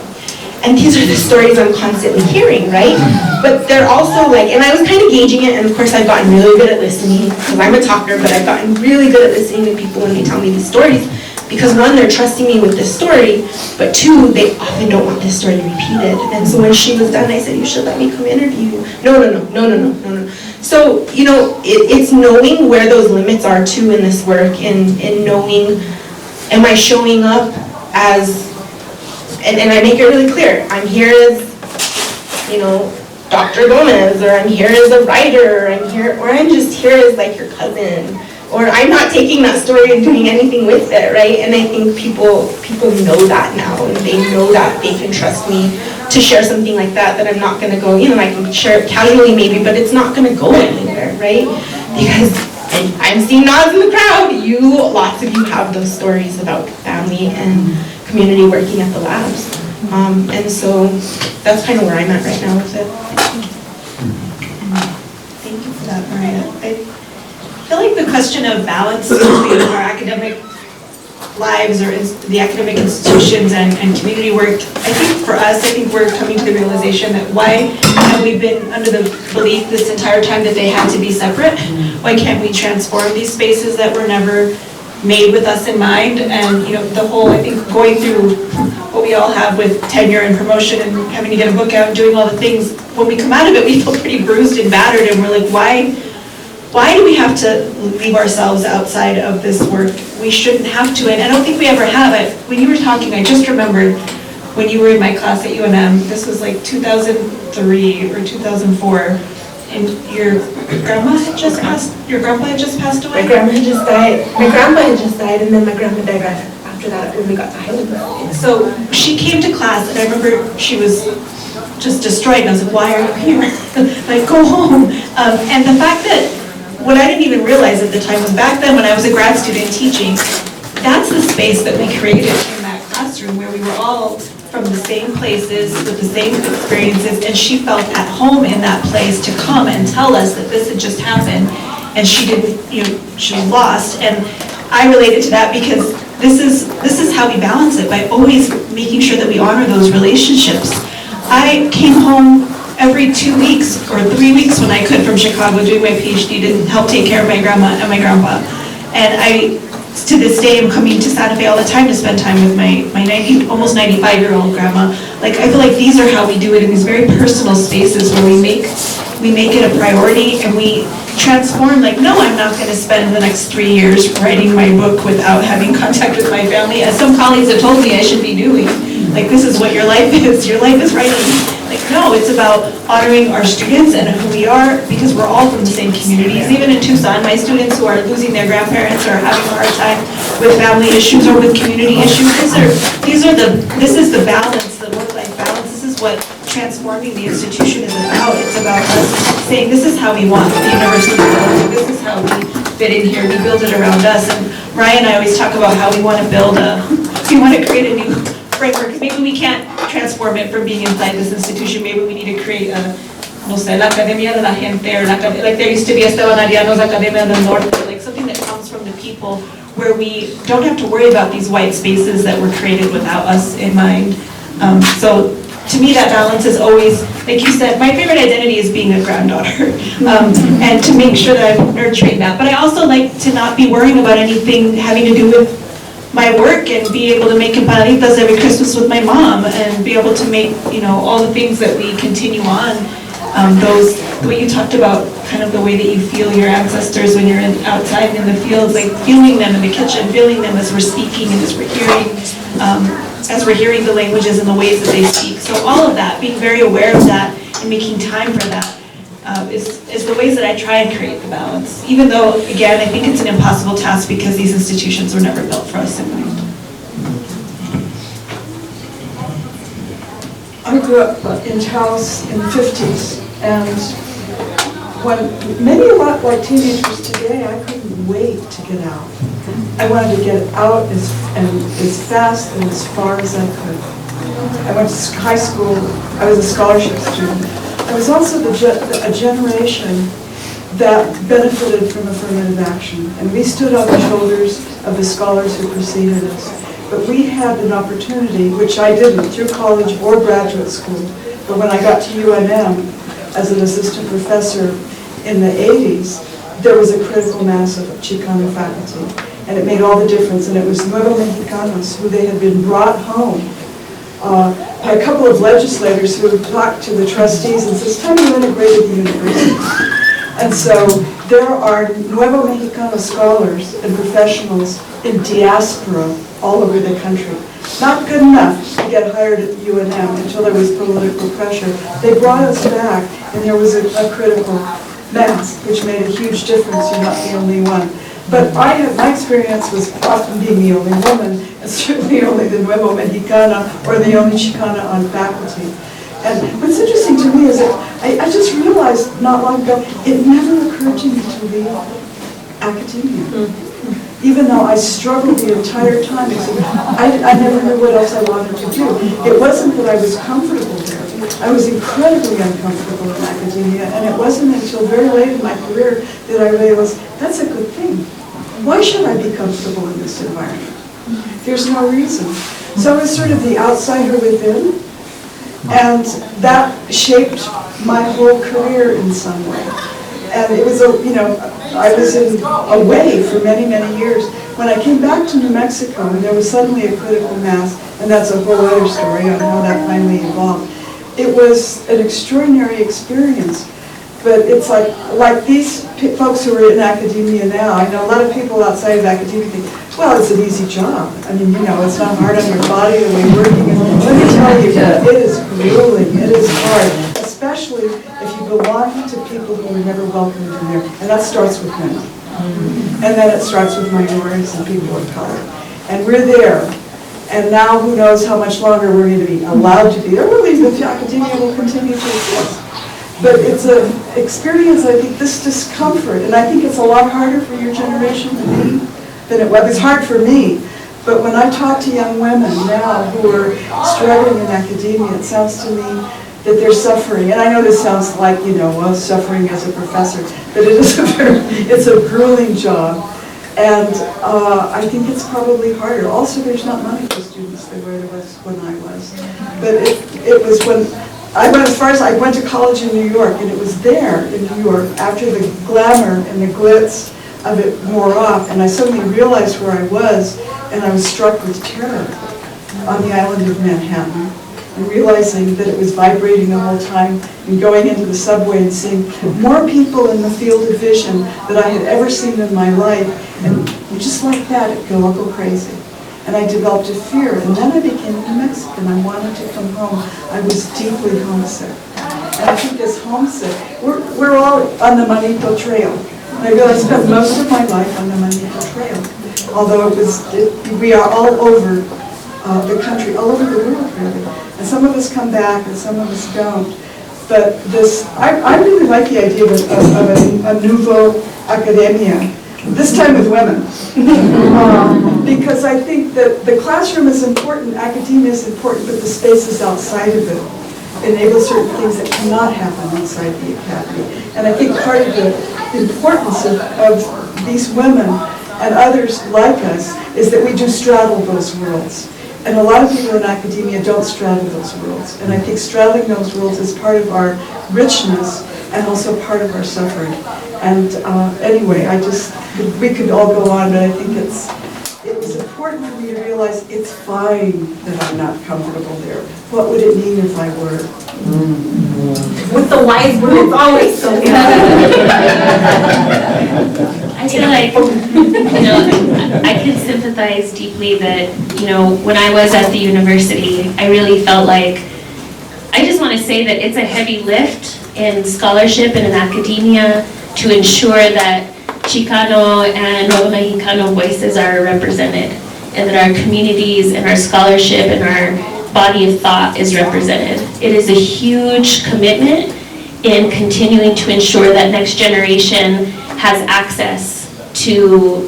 And these are the stories I'm constantly hearing, right? But they're also like, and I was kind of gauging it, and of course I've gotten really good at listening, because I'm a talker, but I've gotten really good at listening to people when they tell me these stories, because 1, they're trusting me with this story, but 2, they often don't want this story repeated. And so when she was done, I said, you should let me come interview you. No. So, you know, it's knowing where those limits are too in this work, and knowing, am I showing up as, and I make it really clear, I'm here as, you know, Dr. Gomez, or I'm here as a writer, or I'm just here as like your cousin, or I'm not taking that story and doing anything with it, right? And I think people know that now, and they know that they can trust me to share something like that I'm not gonna go, you know, I can share it casually maybe, but it's not gonna go anywhere, right? Because I'm seeing nods in the crowd, lots of you have those stories about family and community working at the labs. And so that's kind of where I'm at right now with it. Thank you for that, Maria. I feel like the question of balance between our academic lives or the academic institutions and community work, I think for us, I think we're coming to the realization that why have we been under the belief this entire time that they had to be separate? Why can't we transform these spaces that were never made with us in mind? And the whole, I think, going through what we all have with tenure and promotion and having to get a book out and doing all the things, when we come out of it, we feel pretty bruised and battered, and we're like, why do we have to leave ourselves outside of this work? We shouldn't have to, and I don't think we ever have. When you were talking, I just remembered when you were in my class at UNM, this was like 2003 or 2004, and your grandpa had just passed away? My grandma had just died. My grandpa had just died, and then my grandma died right after that when we got to Heidelberg. So she came to class, and I remember she was just destroyed, and I was like, why are you here? Like, go home. And the fact that what I didn't even realize at the time was back then when I was a grad student teaching, that's the space that we created in that classroom where we were all from the same places with the same experiences, and she felt at home in that place to come and tell us that this had just happened, and she didn't, she was lost. And I related to that because this is how we balance it, by always making sure that we honor those relationships. I came home every 2 weeks or 3 weeks when I could from Chicago doing my PhD to help take care of my grandma and my grandpa. And I, to this day, am coming to Santa Fe all the time to spend time with my almost 95-year-old grandma. Like, I feel like these are how we do it in these very personal spaces where we make it a priority and we transform. Like, no, I'm not going to spend the next 3 years writing my book without having contact with my family, as some colleagues have told me I should be doing. Like, this is what your life is. Your life is writing. Like, no, it's about honoring our students and who we are, because we're all from the same communities. Even in Tucson, my students who are losing their grandparents or having a hard time with family issues or with community issues, this is the balance, the work-life balance. This is what transforming the institution is about. It's about us saying, this is how we want the university to build. This is how we fit in here. We build it around us. And Ryan and I always talk about how we want to create a new framework. Maybe we can't transform it from being inside this institution. Maybe we need to create no sé, la Academia de la Gente, or like there used to be Esteban Ariano's Academia del Norte, like something that comes from the people, where we don't have to worry about these white spaces that were created without us in mind. So to me, that balance is always, like you said, my favorite identity is being a granddaughter, and to make sure that I'm nurturing that. But I also like to not be worrying about anything having to do with my work, and be able to make empanaditas every Christmas with my mom, and be able to make, all the things that we continue on. The way you talked about kind of the way that you feel your ancestors when you're outside in the fields, like feeling them in the kitchen, feeling them as we're speaking and as we're hearing the languages and the ways that they speak. So all of that, being very aware of that and making time for that is the ways that I try and create the balance. Even though, again, I think it's an impossible task because these institutions were never built for us in mind. I grew up in TAOS in the 50s, and when a lot like teenagers today, I couldn't wait to get out. I wanted to get out as fast and as far as I could. I went to high school. I was a scholarship student. I was also a generation that benefited from affirmative action, and we stood on the shoulders of the scholars who preceded us. But we had an opportunity, which I didn't through college or graduate school, but when I got to UNM as an assistant professor in the 80s, there was a critical mass of Chicano faculty, and it made all the difference. And it was Nuevo Mexicanos, who they had been brought home by a couple of legislators who talked to the trustees and said, it's time to integrate the university. And so there are Nuevo Mexicano scholars and professionals in diaspora all over the country. Not good enough to get hired at UNM until there was political pressure. They brought us back, and there was a critical mass, which made a huge difference. You're not the only one. But my experience was often being the only woman, and certainly only the Nuevo Mexicana or the only Chicana on faculty. And what's interesting to me is that I just realized not long ago, it never occurred to me to leave academia. even though I struggled the entire time. I never knew what else I wanted to do. It wasn't that I was comfortable there. I was incredibly uncomfortable in academia, and it wasn't until very late in my career that I realized that's a good thing. Why should I be comfortable in this environment? There's no reason. So I was sort of the outsider within, and that shaped my whole career in some way. And it was, I was away for many, many years. When I came back to New Mexico, there was suddenly a critical mass, and that's a whole other story on how that finally evolved. It was an extraordinary experience, but it's like these folks who are in academia now, I know a lot of people outside of academia think, well, it's an easy job. I mean, it's not hard on your body, the way you're working. And let me tell you, it is grueling, it is hard, especially if you belong to people who were never welcomed in there. And that starts with women. And then it starts with minorities and people of color. And we're there. And now who knows how much longer we're going to be allowed to be there. Or maybe the academia will continue to exist. But it's an experience, I think, this discomfort. And I think it's a lot harder for your generation than me. Than it was. It's hard for me. But when I talk to young women now who are struggling in academia, it sounds to me that they're suffering. And I know this sounds like, suffering as a professor, but it's a grueling job. And I think it's probably harder. Also, there's not money for students the way there was when I was. But it was when I went as far as I went to college in New York, and it was there in New York, after the glamour and the glitz of it wore off, and I suddenly realized where I was, and I was struck with terror on the island of Manhattan, and realizing that it was vibrating the whole time, and going into the subway and seeing more people in the field of vision that I had ever seen in my life, and just like that, I'll go crazy. And I developed a fear, and then I became a Mexican. I wanted to come home. I was deeply homesick. And I think as homesick, we're all on the Manito Trail. And I realized I spent most of my life on the Manito Trail, although we are all over the country, all over the world, really. And some of us come back, and some of us don't. But I really like the idea of a nouveau academia, this time with women. Because I think that the classroom is important, academia is important, but the spaces outside of it enable certain things that cannot happen inside the academy. And I think part of the importance of these women and others like us is that we do straddle those worlds. And a lot of people in academia don't straddle those worlds. And I think straddling those worlds is part of our richness and also part of our suffering. And anyway, we could all go on, but I think it was important for me to realize it's fine that I'm not comfortable there. What would it mean if I were? With the wise words always so good. I feel like, I can sympathize deeply that, when I was at the university, I really felt like, I just want to say that it's a heavy lift in scholarship and in academia to ensure that Chicano and Nuevo Mexicano voices are represented, and that our communities and our scholarship and our body of thought is represented. It is a huge commitment in continuing to ensure that next generation has access to,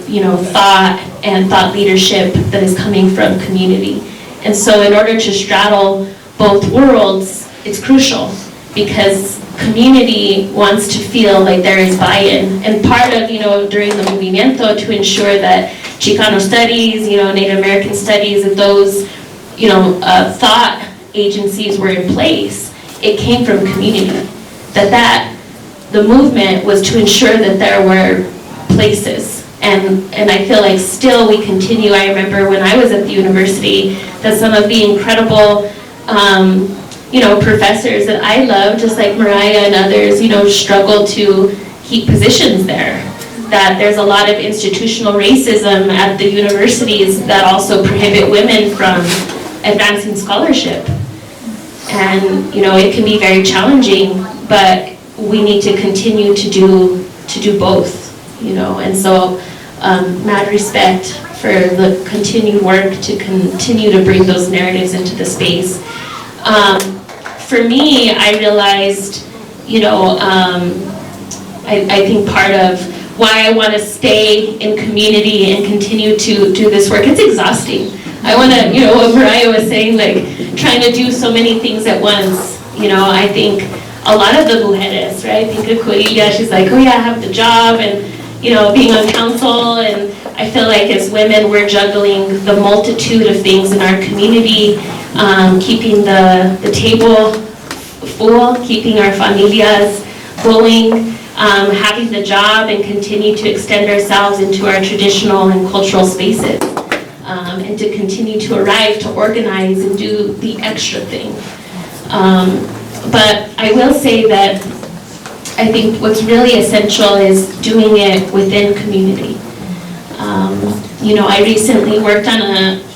thought and thought leadership that is coming from community. And so in order to straddle both worlds, it's crucial, because community wants to feel like there is buy-in. And part of, during the movimiento, to ensure that Chicano studies, Native American studies, that those, thought agencies were in place, it came from community. The movement was to ensure that there were places. And I feel like still we continue. I remember when I was at the university that some of the incredible professors that I love, just like Mariah and others, struggle to keep positions there. That there's a lot of institutional racism at the universities that also prohibit women from advancing scholarship. And, it can be very challenging, but we need to continue to do both, and so mad respect for the continued work to continue to bring those narratives into the space. For me, I realized, I think part of why I want to stay in community and continue to do this work. It's exhausting. I want to, what Mariah was saying, like trying to do so many things at once. I think a lot of the mujeres, right? I think of Querencia, she's like, oh yeah, I have the job and, being on council, and I feel like as women, we're juggling the multitude of things in our community, keeping the table full, keeping our familias going, having the job and continue to extend ourselves into our traditional and cultural spaces, and to continue to arrive, to organize and do the extra thing. But I will say that I think what's really essential is doing it within community. I recently worked on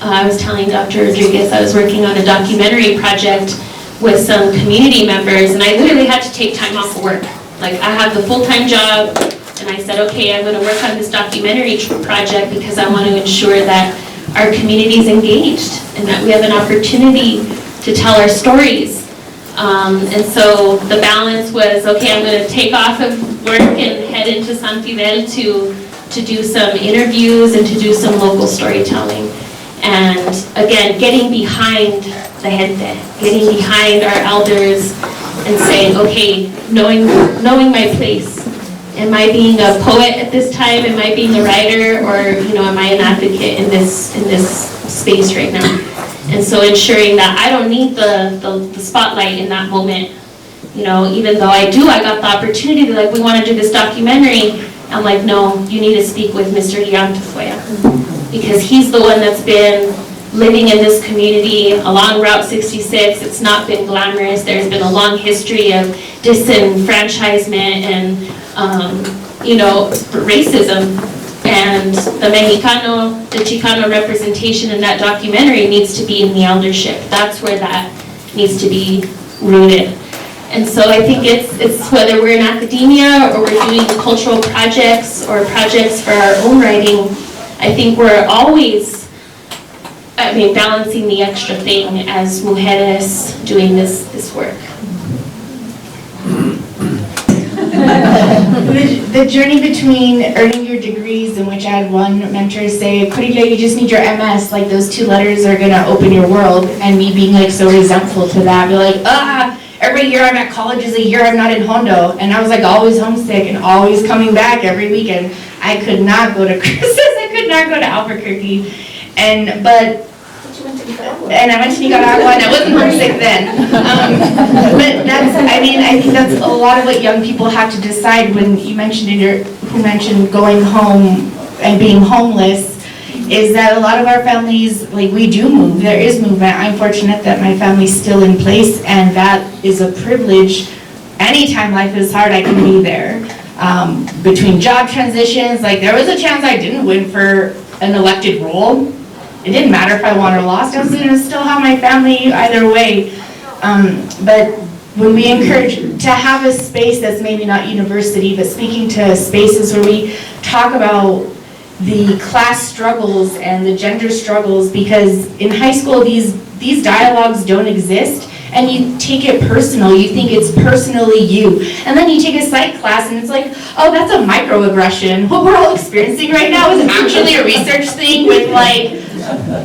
I was telling Dr. Rodriguez, I was working on a documentary project with some community members, and I literally had to take time off of work. Like, I have the full-time job, and I said, okay, I'm gonna work on this documentary project because I want to ensure that our community is engaged and that we have an opportunity to tell our stories. And so the balance was, okay, I'm going to take off of work and head into San Fidel to do some interviews and to do some local storytelling. And again, getting behind the gente, getting behind our elders and saying, okay, knowing my place. Am I being a poet at this time? Am I being a writer? Or, am I an advocate in this space right now? And so ensuring that I don't need the spotlight in that moment. Even though I got the opportunity to, like, we want to do this documentary. I'm like, no, you need to speak with Mr. Liantafoya. Because he's the one that's been living in this community along Route 66. It's not been glamorous. There's been a long history of disenfranchisement and, racism. And the Chicano representation in that documentary needs to be in the eldership. That's where that needs to be rooted. And so I think it's whether we're in academia or we're doing cultural projects or projects for our own writing, I think we're always, balancing the extra thing as mujeres doing this work. The journey between earning your degrees, in which I had one mentor say, Querencia, you just need your MS, like those 2 letters are gonna open your world, and me being like so resentful to that, be like, every year I'm at college is a year I'm not in Hondo, and I was like always homesick and always coming back every weekend. I could not go to Christmas, I could not go to Albuquerque, and I went to Nicaragua, and I wasn't homesick then. But I think that's a lot of what young people have to decide when you mentioned going home and being homeless, is that a lot of our families, like, we do move. There is movement. I'm fortunate that my family's still in place, and that is a privilege. Anytime life is hard, I can be there. Between job transitions, like, there was a chance I didn't win for an elected role. It didn't matter if I won or lost. I was going to still have my family either way. But when we encourage to have a space that's maybe not university, but speaking to spaces where we talk about the class struggles and the gender struggles, because in high school these dialogues don't exist, and you take it personal. You think it's personally you. And then you take a psych class and it's like, oh, that's a microaggression. What we're all experiencing right now is actually a research thing with, like,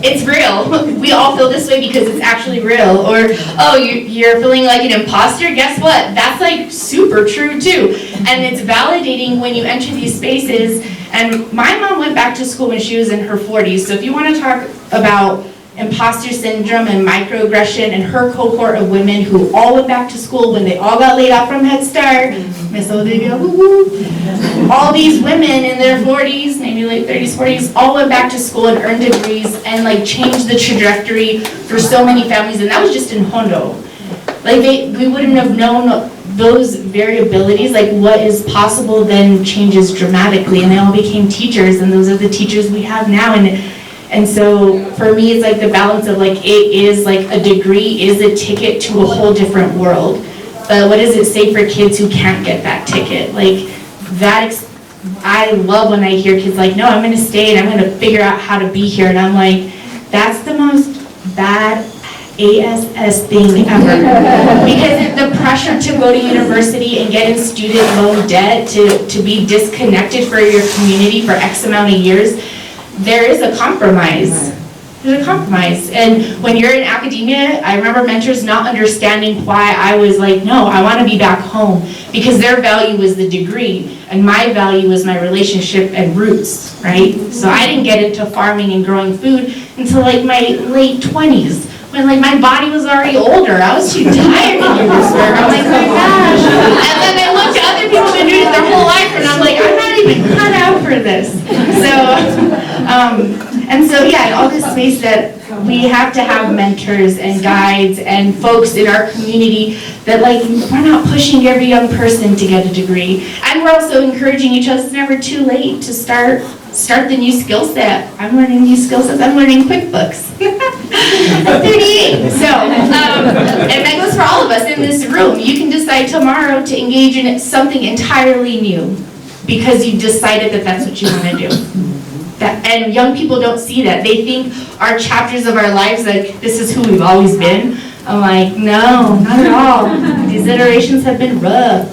it's real. We all feel this way because it's actually real. Or, oh, you're feeling like an imposter? Guess what? That's, like, super true too. And it's validating when you enter these spaces. And my mom went back to school when she was in her 40s. So if you want to talk about imposter syndrome and microaggression, and her cohort of women who all went back to school when they all got laid off from Head Start, Miss Olivia, all these women in their 40s, maybe late 30s, 40s, all went back to school and earned degrees and, like, changed the trajectory for so many families, and that was just in Hondo. Like, we wouldn't have known those variabilities, like what is possible then changes dramatically, and they all became teachers, and those are the teachers we have now. And so for me, it's like the balance of, like, it is like a degree is a ticket to a whole different world. But what does it say for kids who can't get that ticket? Like, I love when I hear kids like, no, I'm going to stay and I'm going to figure out how to be here. And I'm like, that's the most bad ASS thing ever. Because the pressure to go to university and get in student loan debt, to be disconnected for your community for X amount of years, there is a compromise. There's a compromise. And when you're in academia, I remember mentors not understanding why I was like, no, I want to be back home, because their value was the degree and my value was my relationship and roots, right? So I didn't get into farming and growing food until like my late 20s, when like my body was already older. I was too tired to do this work. I'm like, oh my gosh. And then I looked at other people who've been doing it their whole life, and I'm like, I'm not even cut out for this. So yeah, all this space that we have to have mentors and guides and folks in our community that like, we're not pushing every young person to get a degree. And we're also encouraging each other. It's never too late to start the new skill set. I'm learning new skill sets. I'm learning QuickBooks. I'm 38. So, and that goes for all of us in this room. You can decide tomorrow to engage in something entirely new because you decided that that's what you want to do. And young people don't see that. They think our chapters of our lives, like, this is who we've always been. I'm like, no, not at all. These iterations have been rough.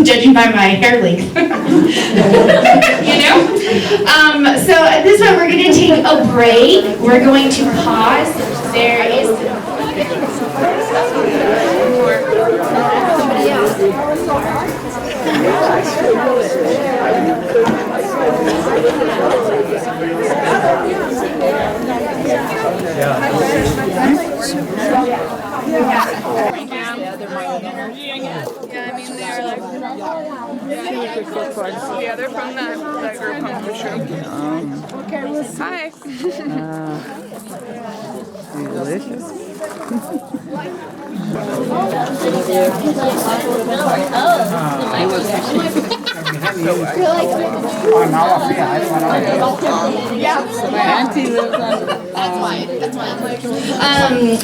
Judging by my hair length. You know? So at this point, we're going to take a break. We're going to pause. There is... Yeah, they're from that group on the show. Hi. Delicious.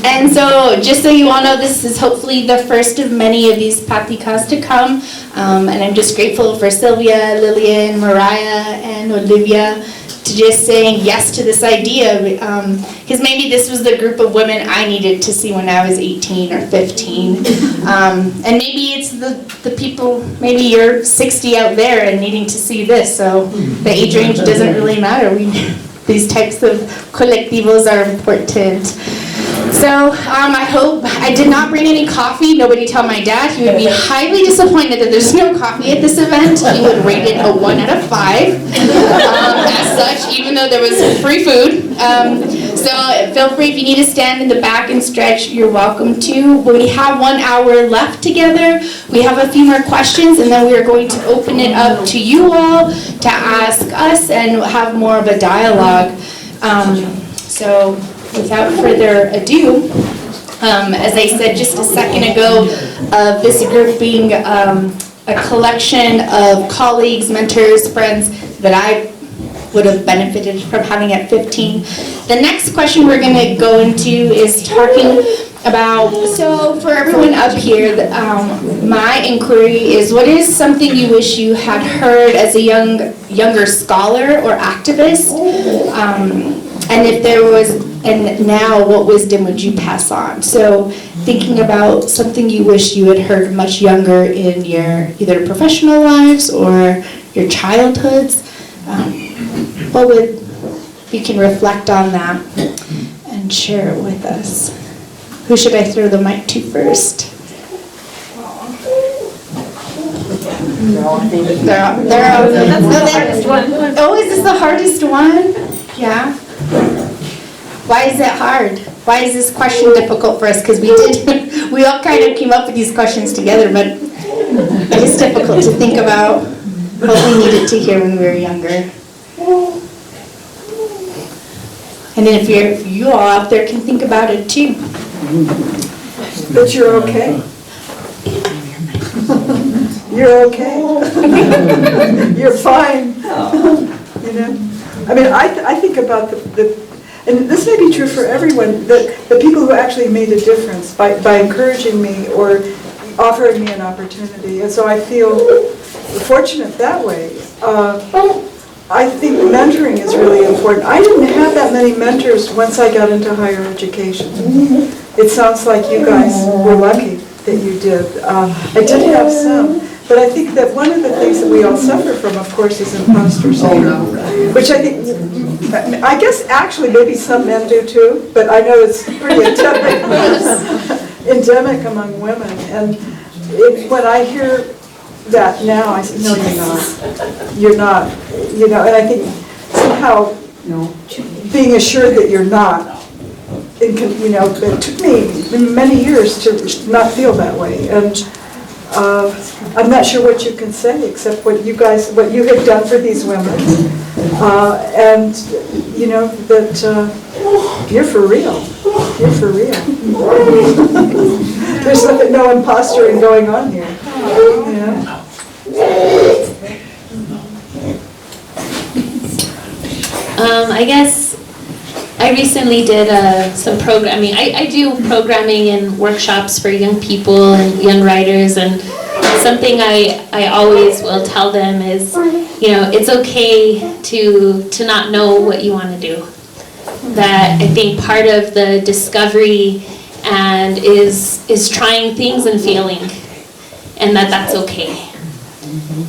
And so, just so you all know, this is hopefully the first of many of these platicas to come. And I'm just grateful for Sylvia, Lillian, Mariah, and Olivia to just saying yes to this idea. Because maybe this was the group of women I needed to see when I was 18 or 15. And maybe it's the people, maybe you're 60 out there and needing to see this. So the age range doesn't really matter. These types of colectivos are important. So I hope, I did not bring any coffee. Nobody tell my dad. He would be highly disappointed that there's no coffee at this event. He would rate it a 1 out of 5 as such, even though there was free food. So feel free, if you need to stand in the back and stretch, you're welcome to. We have 1 hour left together. We have a few more questions, and then we are going to open it up to you all to ask us and have more of a dialogue. So without further ado, as I said just a second ago, this group being a collection of colleagues, mentors, friends that I would have benefited from having at 15. The next question we're going to go into is talking about, so for everyone up here, my inquiry is, what is something you wish you had heard as a younger scholar or activist? And if there was, and now what wisdom would you pass on? So thinking about something you wish you had heard much younger in your either professional lives or your childhoods, what would, you can reflect on that and share it with us. Who should I throw the mic to first? Oh, is this the hardest one? Yeah. Why is it hard? Why is this question difficult for us? Because we all kind of came up with these questions together, but it is difficult to think about what we needed to hear when we were younger. And then if you all out there can think about it too. But you're okay. You're okay. You're fine. You know? I mean, I think about and this may be true for everyone, the people who actually made a difference by encouraging me or offering me an opportunity. And so I feel fortunate that way. I think mentoring is really important. I didn't have that many mentors once I got into higher education. It sounds like you guys were lucky that you did. I did have some, but I think that one of the things that we all suffer from, of course, is imposter syndrome, which I think, I guess actually maybe some men do too, but I know it's pretty endemic among women. And when I hear that now, I say, no, you're not, and I think somehow being assured that you're not, it took me many years to not feel that way, and I'm not sure what you can say except what you have done for these women, and that you're for real. You're for real. There's no impostering going on here. I guess I recently did some programming. I do programming and workshops for young people and young writers, and something I always will tell them is, it's okay to not know what you want to do. That I think part of the discovery and is trying things and failing, and that's okay.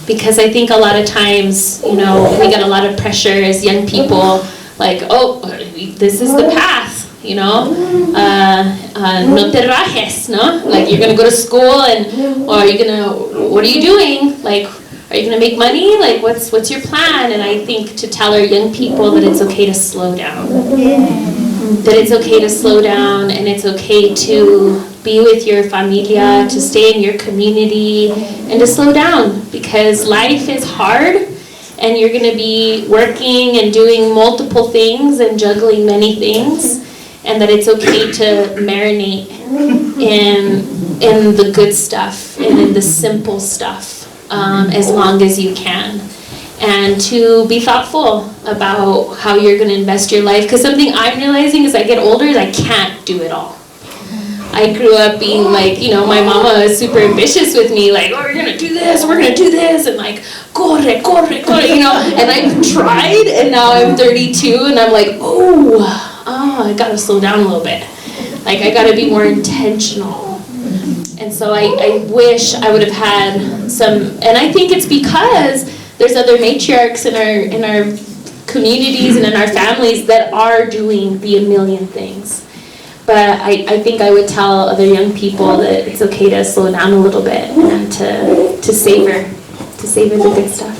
Because I think a lot of times, we get a lot of pressure as young people, like, oh, this is the path, no te rajes, no? Like, you're going to go to school, or what are you doing? Like, are you going to make money? Like, what's your plan? And I think to tell our young people that it's okay to slow down. That it's okay to slow down, and it's okay to be with your familia, to stay in your community, and to slow down, because life is hard, and you're going to be working and doing multiple things and juggling many things, and that it's okay to marinate in the good stuff and in the simple stuff as long as you can. And to be thoughtful about how you're going to invest your life. Because something I'm realizing as I get older is I can't do it all. I grew up being like, my mama was super ambitious with me, like, oh, we're going to do this, we're going to do this, and like, corre, and I've tried, and now I'm 32, and I'm like, I got to slow down a little bit. Like, I got to be more intentional. And so I wish I would have had some, and I think it's because there's other matriarchs in our communities and in our families that are doing the a million things. But I think I would tell other young people that it's okay to slow down a little bit and to savor the good stuff.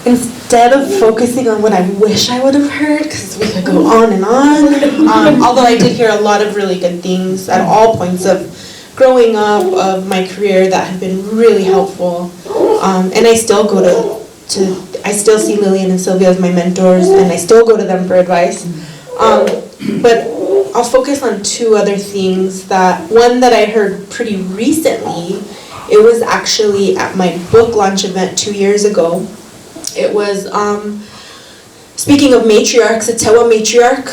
Instead of focusing on what I wish I would have heard, because we could go on and on, although I did hear a lot of really good things at all points of growing up, of my career, that have been really helpful. And I still go I still see Lillian and Sylvia as my mentors, and I still go to them for advice. But I'll focus on two other things. One that I heard pretty recently, it was actually at my book launch event 2 years ago. It was, speaking of matriarchs, a TAOS matriarch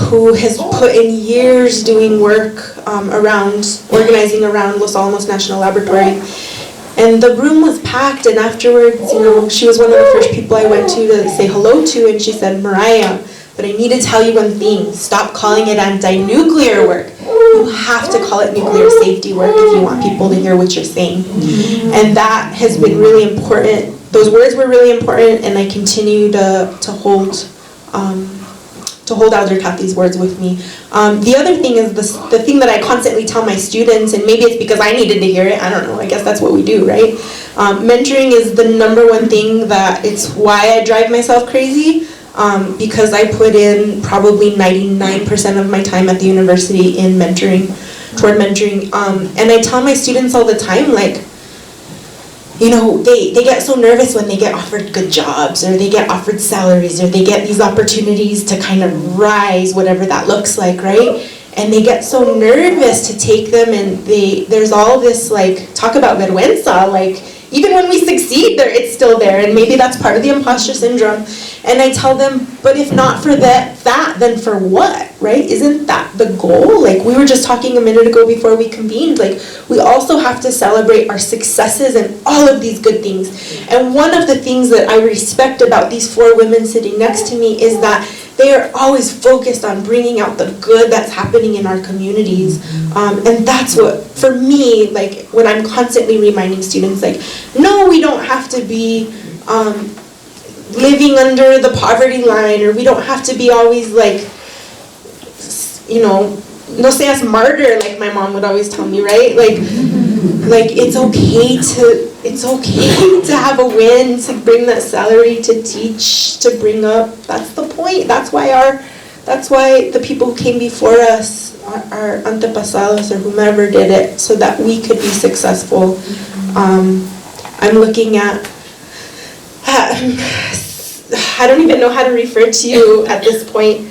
who has put in years doing work organizing around Los Alamos National Laboratory. And the room was packed, and afterwards, she was one of the first people I went to say hello to, and she said, Mariah, but I need to tell you one thing. Stop calling it anti-nuclear work. You have to call it nuclear safety work if you want people to hear what you're saying. And that has been really important. Those words were really important, and I continue to hold Elder Kathy's words with me. The other thing is the thing that I constantly tell my students, and maybe it's because I needed to hear it, I don't know, I guess that's what we do, right? Mentoring is the number one thing it's why I drive myself crazy, because I put in probably 99% of my time at the university in toward mentoring. And I tell my students all the time, like, they get so nervous when they get offered good jobs, or they get offered salaries, or they get these opportunities to kind of rise, whatever that looks like, right? And they get so nervous to take them, and there's all this, like, talk about vergüenza, like, even when we succeed, it's still there, and maybe that's part of the imposter syndrome. And I tell them, but if not for that, then for what, right? Isn't that the goal? Like we were just talking a minute ago before we convened, like we also have to celebrate our successes and all of these good things. And one of the things that I respect about these 4 women sitting next to me is that they are always focused on bringing out the good that's happening in our communities. And that's what, for me, like when I'm constantly reminding students, like, no, we don't have to be living under the poverty line, or we don't have to be always like, you know, no seas martyr, like my mom would always tell me, right? Like it's okay to have a win, to bring that salary, to teach, to bring up. That's the point. That's why the people who came before us, our antepasados or whomever did it, so that we could be successful. I'm looking at, I don't even know how to refer to you at this point.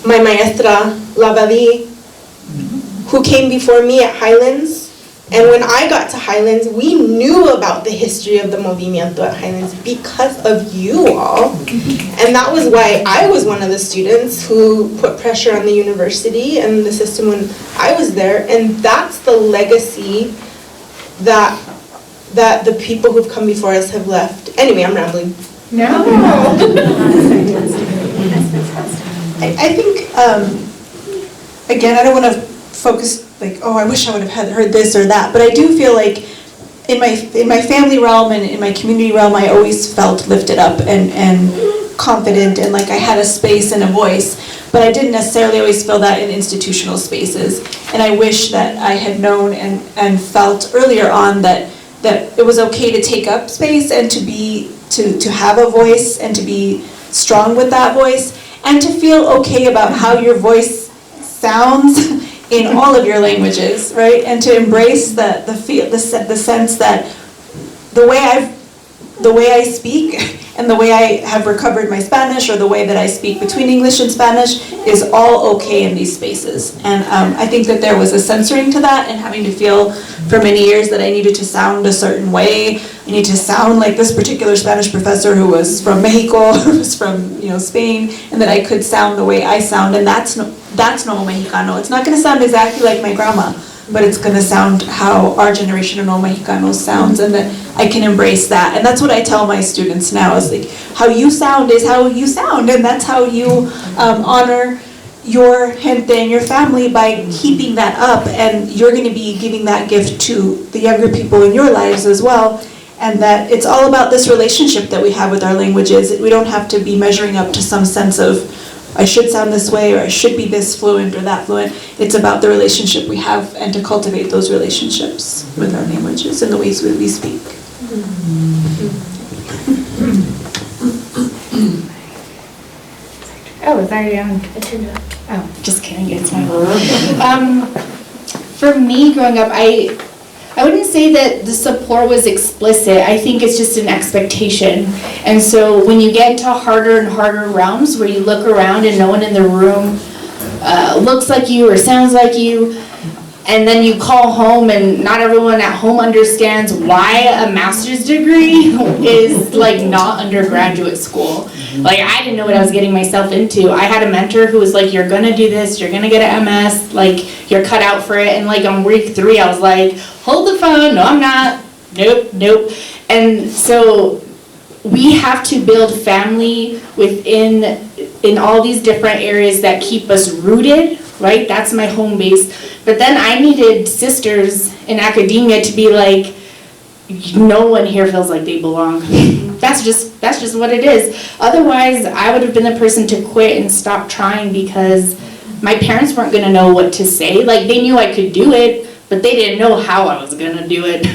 My maestra, Lavadi, who came before me at Highlands. And when I got to Highlands, we knew about the history of the movimiento at Highlands because of you all. And that was why I was one of the students who put pressure on the university and the system when I was there. And that's the legacy that the people who've come before us have left. Anyway, I'm rambling. No. I think, again, I don't want to focus like, oh, I wish I would have heard this or that, but I do feel like in my family realm and in my community realm, I always felt lifted up and confident, and like I had a space and a voice, but I didn't necessarily always feel that in institutional spaces. And I wish that I had known and felt earlier on that it was okay to take up space and to have a voice and to be strong with that voice, and to feel okay about how your voice sounds in all of your languages, right? And to embrace the sense that the way I speak and the way I have recovered my Spanish, or the way that I speak between English and Spanish, is all okay in these spaces. And I think that there was a censoring to that, and having to feel for many years that I needed to sound a certain way. I need to sound like this particular Spanish professor who was from Mexico, who was from Spain, and that I could sound the way I sound, and that's Nomo Mexicano. It's not going to sound exactly like my grandma, but it's going to sound how our generation of Nomo Mexicanos sounds, and that I can embrace that. And that's what I tell my students now, is like, how you sound is how you sound, and that's how you honor your gente and your family, by keeping that up. And you're going to be giving that gift to the younger people in your lives as well. And that it's all about this relationship that we have with our languages. We don't have to be measuring up to some sense of, I should sound this way, or I should be this fluent or that fluent. It's about the relationship we have, and to cultivate those relationships with our languages and the ways we speak. Oh, it's already on. Oh, just kidding, it's my For me, growing up, I wouldn't say that the support was explicit. I think it's just an expectation. And so when you get into harder and harder realms where you look around and no one in the room looks like you or sounds like you, and then you call home and not everyone at home understands why a master's degree is like not undergraduate school. Like, I didn't know what I was getting myself into. I had a mentor who was like, you're gonna do this, you're gonna get an MS, like, you're cut out for it. And like on week 3, I was like, hold the phone, no I'm not, nope. And so we have to build family in all these different areas that keep us rooted, right? That's my home base. But then I needed sisters in academia to be like, no one here feels like they belong. That's just what it is. Otherwise, I would have been the person to quit and stop trying, because my parents weren't gonna know what to say. Like, they knew I could do it, but they didn't know how I was gonna do it.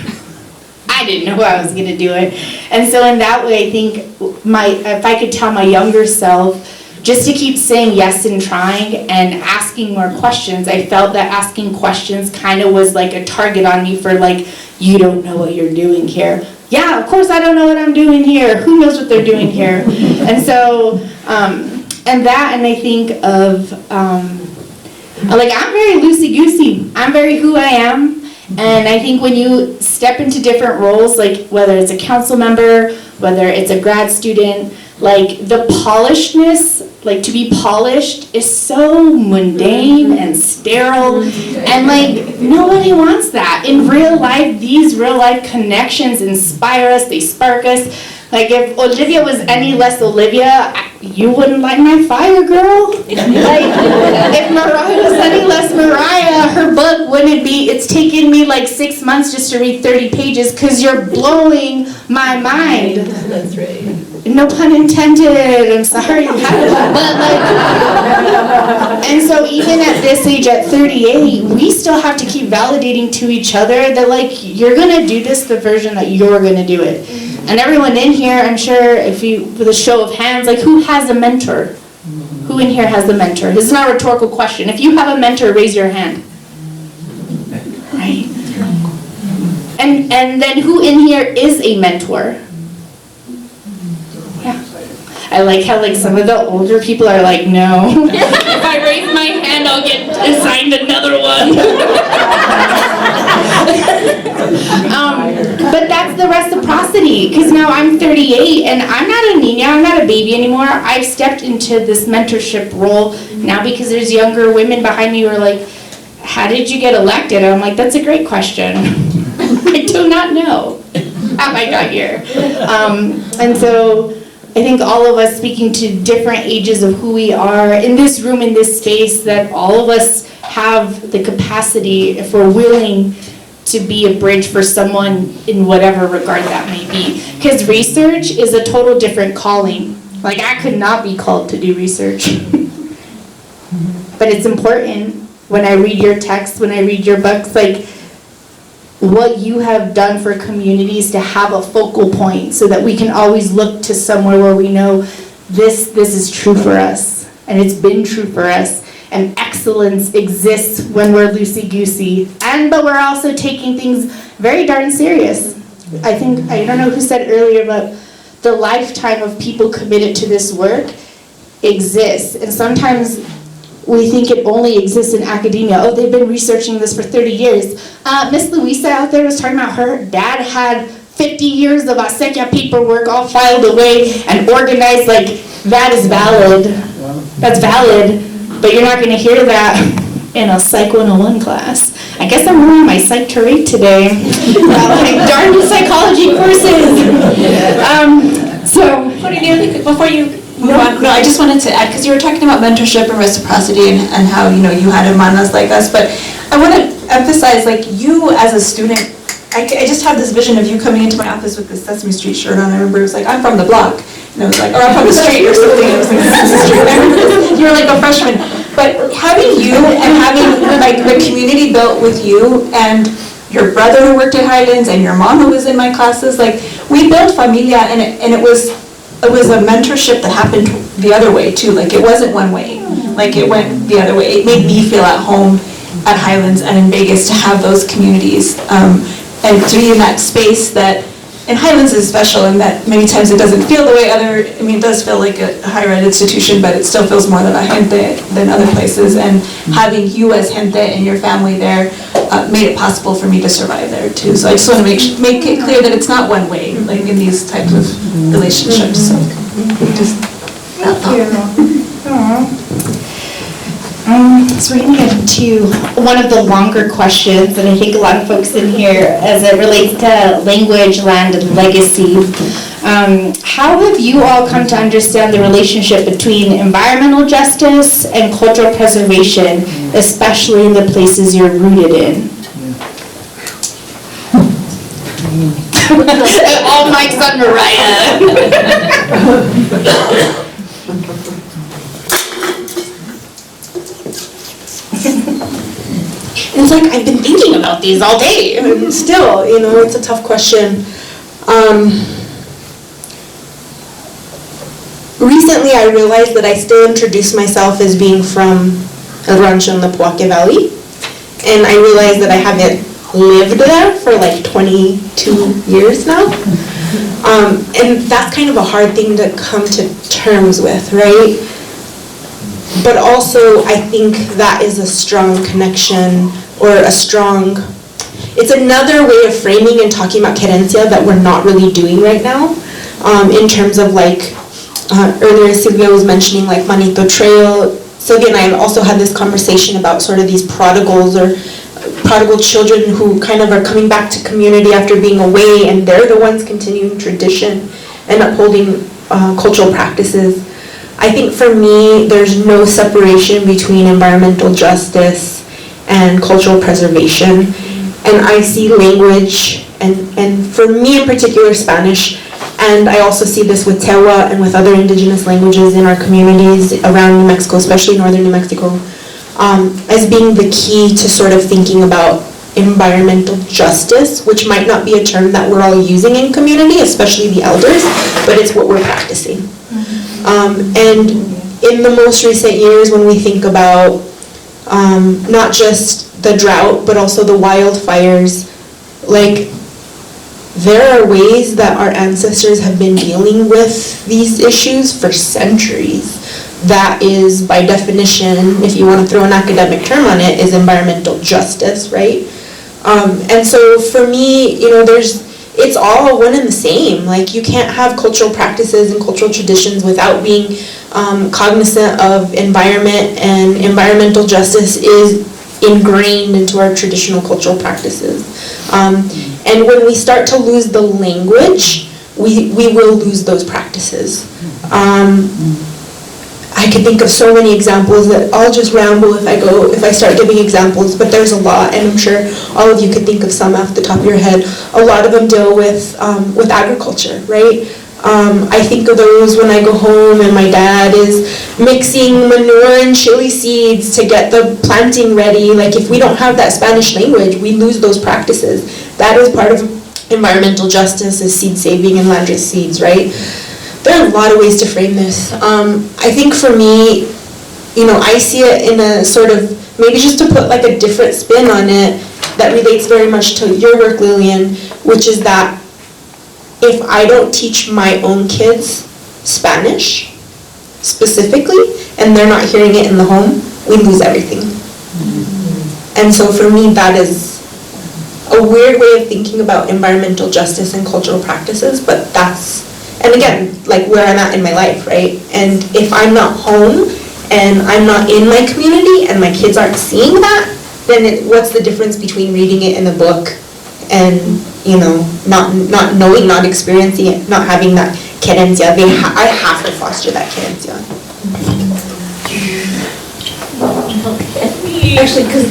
I didn't know how I was gonna do it. And so in that way, I think if I could tell my younger self just to keep saying yes and trying and asking more questions. I felt that asking questions kind of was like a target on me for like, you don't know what you're doing here. Yeah, of course I don't know what I'm doing here. Who knows what they're doing here? And so, and I think of, like, I'm very loosey-goosey. I'm very who I am. And I think when you step into different roles, like whether it's a council member, whether it's a grad student, like the polishedness, like to be polished is so mundane and sterile, and like nobody wants that. In real life, these real life connections inspire us, they spark us. Like if Olivia was any less Olivia, you wouldn't light my fire, girl. Like if Mariah was any less Mariah, her book wouldn't be, it's taken me like 6 months just to read 30 pages because you're blowing my mind. That's right. No pun intended, I'm sorry. But like, and so even at this age, at 38, we still have to keep validating to each other that like, you're gonna do this the version that you're gonna do it. And everyone in here, I'm sure if you, with a show of hands, like who has a mentor? Who in here has a mentor? This is not a rhetorical question. If you have a mentor, raise your hand. Right? And then who in here is a mentor? Yeah. I like how like some of the older people are like, no. If I raise my hand, I'll get assigned another one. But that's the reciprocity, because now I'm 38 and I'm not a niña, I'm not a baby anymore. I've stepped into this mentorship role now because there's younger women behind me who are like, how did you get elected? And I'm like, that's a great question. I do not know how I got here. And so I think all of us speaking to different ages of who we are in this room, in this space, that all of us have the capacity, if we're willing, to be a bridge for someone in whatever regard that may be. Because research is a total different calling. Like I could not be called to do research. But it's important when I read your texts, when I read your books, like what you have done for communities to have a focal point so that we can always look to somewhere where we know this is true for us. And it's been true for us. And excellence exists when we're loosey-goosey. But we're also taking things very darn serious. I don't know who said earlier, but the lifetime of people committed to this work exists. And sometimes we think it only exists in academia. Oh, they've been researching this for 30 years. Miss Luisa out there was talking about her dad had 50 years of acequia paperwork all filed away and organized. Like, that is valid. That's valid. But you're not going to hear that in a Psych 101 class. I guess I'm wearing my Psych to rate today. My darn psychology courses. Before you move on, I just wanted to add, because you were talking about mentorship and reciprocity and how, you had hermanas like us, but I want to emphasize, like, you as a student, I just have this vision of you coming into my office with this Sesame Street shirt on. I remember it was like, I'm from the block. And it was like, or I'm from the street or something. And it was like, Sesame Street. I remember you were like a freshman. But having you and having like the community built with you and your brother who worked at Highlands and your mom who was in my classes, like we built familia, and it was a mentorship that happened the other way too. Like it wasn't one way. Like it went the other way. It made me feel at home at Highlands and in Vegas to have those communities. And to be in that space that, and Highlands is special in that many times it doesn't feel the way it does feel like a higher ed institution, but it still feels more than a gente than other places. And having you as gente and your family there made it possible for me to survive there too. So I just want to make it clear that it's not one way, like in these types of relationships. So just that thought. So we're going to get to one of the longer questions, and I think a lot of folks in here, as it relates to language, land, and legacy. How have you all come to understand the relationship between environmental justice and cultural preservation, especially in the places you're rooted in? All mics on Mariah. It's like I've been thinking about these all day, and still, it's a tough question. Recently, I realized that I still introduce myself as being from El Rancho in the Poake Valley, and I realized that I haven't lived there for like 22 years now. And that's kind of a hard thing to come to terms with, right? But also, I think that is a strong connection or a strong it's another way of framing and talking about Querencia that we're not really doing right now, in terms of like, earlier Sylvia was mentioning like Manito Trail. Sylvia and I also had this conversation about sort of these prodigals or prodigal children who kind of are coming back to community after being away, and they're the ones continuing tradition and upholding cultural practices. I think for me, there's no separation between environmental justice and cultural preservation. And I see language, and for me in particular, Spanish, and I also see this with Tewa and with other indigenous languages in our communities around New Mexico, especially northern New Mexico, as being the key to sort of thinking about environmental justice, which might not be a term that we're all using in community, especially the elders, but it's what we're practicing. And in the most recent years, when we think about not just the drought, but also the wildfires, like, there are ways that our ancestors have been dealing with these issues for centuries. That is, by definition, if you want to throw an academic term on it, is environmental justice, right? And so for me, you know, it's all one and the same. Like, you can't have cultural practices and cultural traditions without being cognizant of environment, and environmental justice is ingrained into our traditional cultural practices. And when we start to lose the language, we will lose those practices. I could think of so many examples that I'll just ramble if I start giving examples, but there's a lot, and I'm sure all of you could think of some off the top of your head. A lot of them deal with agriculture, right? I think of those when I go home and my dad is mixing manure and chili seeds to get the planting ready. Like, if we don't have that Spanish language, we lose those practices. That is part of environmental justice, is seed saving and landdress seeds, right? There are a lot of ways to frame this. I think for me, you know, I see it in a sort of, maybe just to put like a different spin on it that relates very much to your work, Lillian, which is that if I don't teach my own kids Spanish specifically, and they're not hearing it in the home, we lose everything. And so for me, that is a weird way of thinking about environmental justice and cultural practices, but that's, and again, like where I'm at in my life, right? And if I'm not home and I'm not in my community and my kids aren't seeing that, then what's the difference between reading it in a book and, you know, not knowing, not experiencing it, not having that querencia? I have to foster that querencia. Actually, because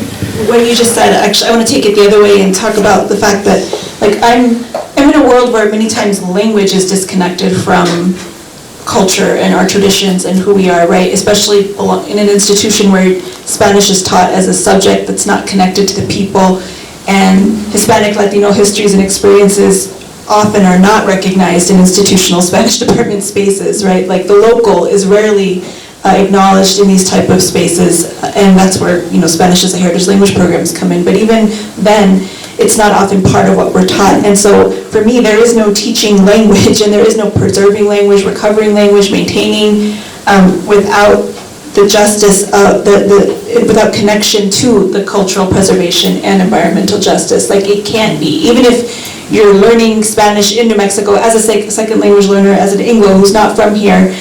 what you just said, actually, I want to take it the other way and talk about the fact that, like, I'm in a world where many times language is disconnected from culture and our traditions and who we are, right? Especially in an institution where Spanish is taught as a subject that's not connected to the people, and Hispanic, Latino histories and experiences often are not recognized in institutional Spanish department spaces, right? Like, the local is rarely acknowledged in these type of spaces, and that's where, you know, Spanish as a heritage language programs come in. But even then, it's not often part of what we're taught. And so for me, there is no teaching language, and there is no preserving language, recovering language, maintaining, without the justice of without connection to the cultural preservation and environmental justice. Like, it can't be. Even if you're learning Spanish in New Mexico as a second language learner, as an Anglo who's not from here,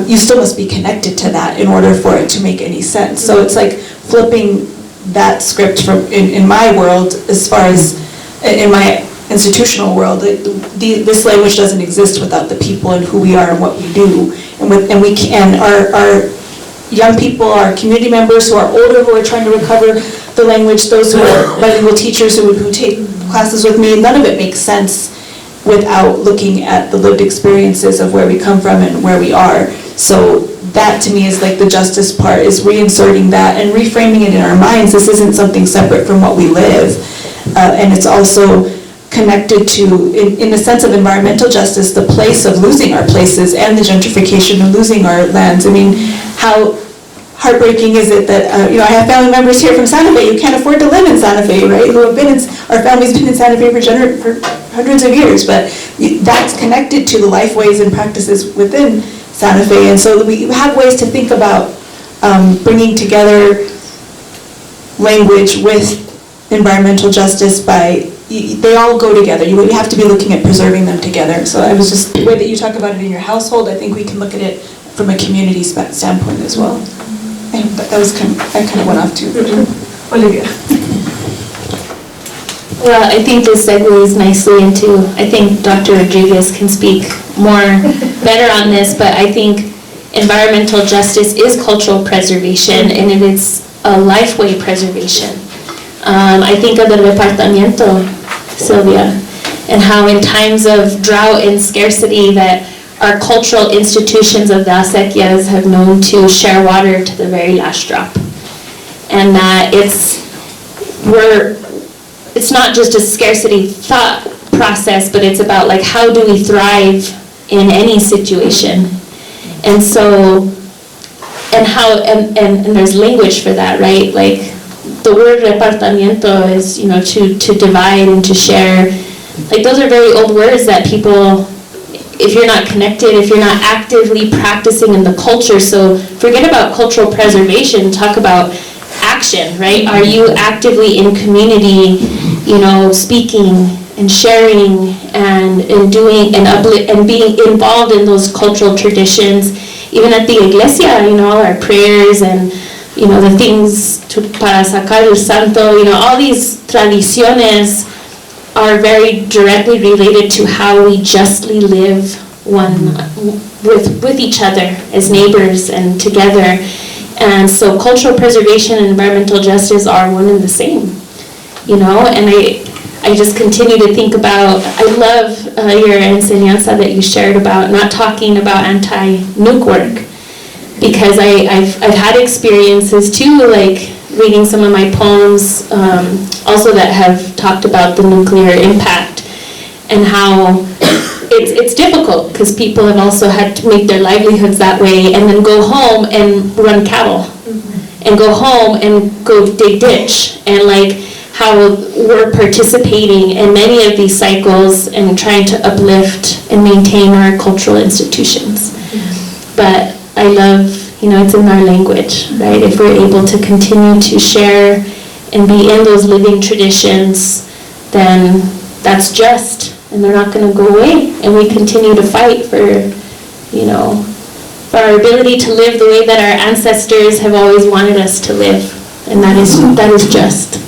you still must be connected to that in order for it to make any sense. So it's like flipping that script from in my world, as far as in my institutional world. This language doesn't exist without the people and who we are and what we do, and we can our young people, our community members who are older, who are trying to recover the language, those who are bilingual teachers who take classes with me. None of it makes sense without looking at the lived experiences of where we come from and where we are. So that, to me, is like the justice part, is reinserting that and reframing it in our minds. This isn't something separate from what we live. And it's also connected to, in the sense of environmental justice, the place of losing our places and the gentrification of losing our lands. I mean, how heartbreaking is it that, you know, I have family members here from Santa Fe. You can't afford to live in Santa Fe, right? Who have been our family's been in Santa Fe for hundreds of years, but that's connected to the life ways and practices within Santa Fe. And so we have ways to think about bringing together language with environmental justice by, they all go together. You have to be looking at preserving them together. So I was just, the way that you talk about it in your household, I think we can look at it from a community standpoint as well. I hope that was I kind of went off too. Olivia. Well, I think this segues nicely into, I think Dr. Rodriguez can speak better on this, but I think environmental justice is cultural preservation, and it is a lifeway preservation. I think of the repartimiento, Sylvia, and how in times of drought and scarcity that our cultural institutions of the acequias have known to share water to the very last drop. And that it's not just a scarcity thought process, but it's about like how do we thrive in any situation. And so, and there's language for that, right? Like the word repartimiento is, to divide and to share. Like those are very old words that people, if you're not connected, if you're not actively practicing in the culture, so forget about cultural preservation, talk about action, right? Are you actively in community, speaking and sharing and doing and being involved in those cultural traditions? Even at the iglesia, all our prayers and, the things para sacar el santo, all these tradiciones are very directly related to how we justly live with each other as neighbors and together. And so cultural preservation and environmental justice are one and the same, and I just continue to think about, I love your enseñanza that you shared about not talking about anti-nuke work, because I've had experiences too, like reading some of my poems also that have talked about the nuclear impact and how it's difficult because people have also had to make their livelihoods that way and then go home and run cattle and go home and go dig ditch, and like how we're participating in many of these cycles and trying to uplift and maintain our cultural institutions. But I love, it's in our language, right? If we're able to continue to share and be in those living traditions, then that's just, and they're not going to go away. And we continue to fight for, for our ability to live the way that our ancestors have always wanted us to live. And that is just.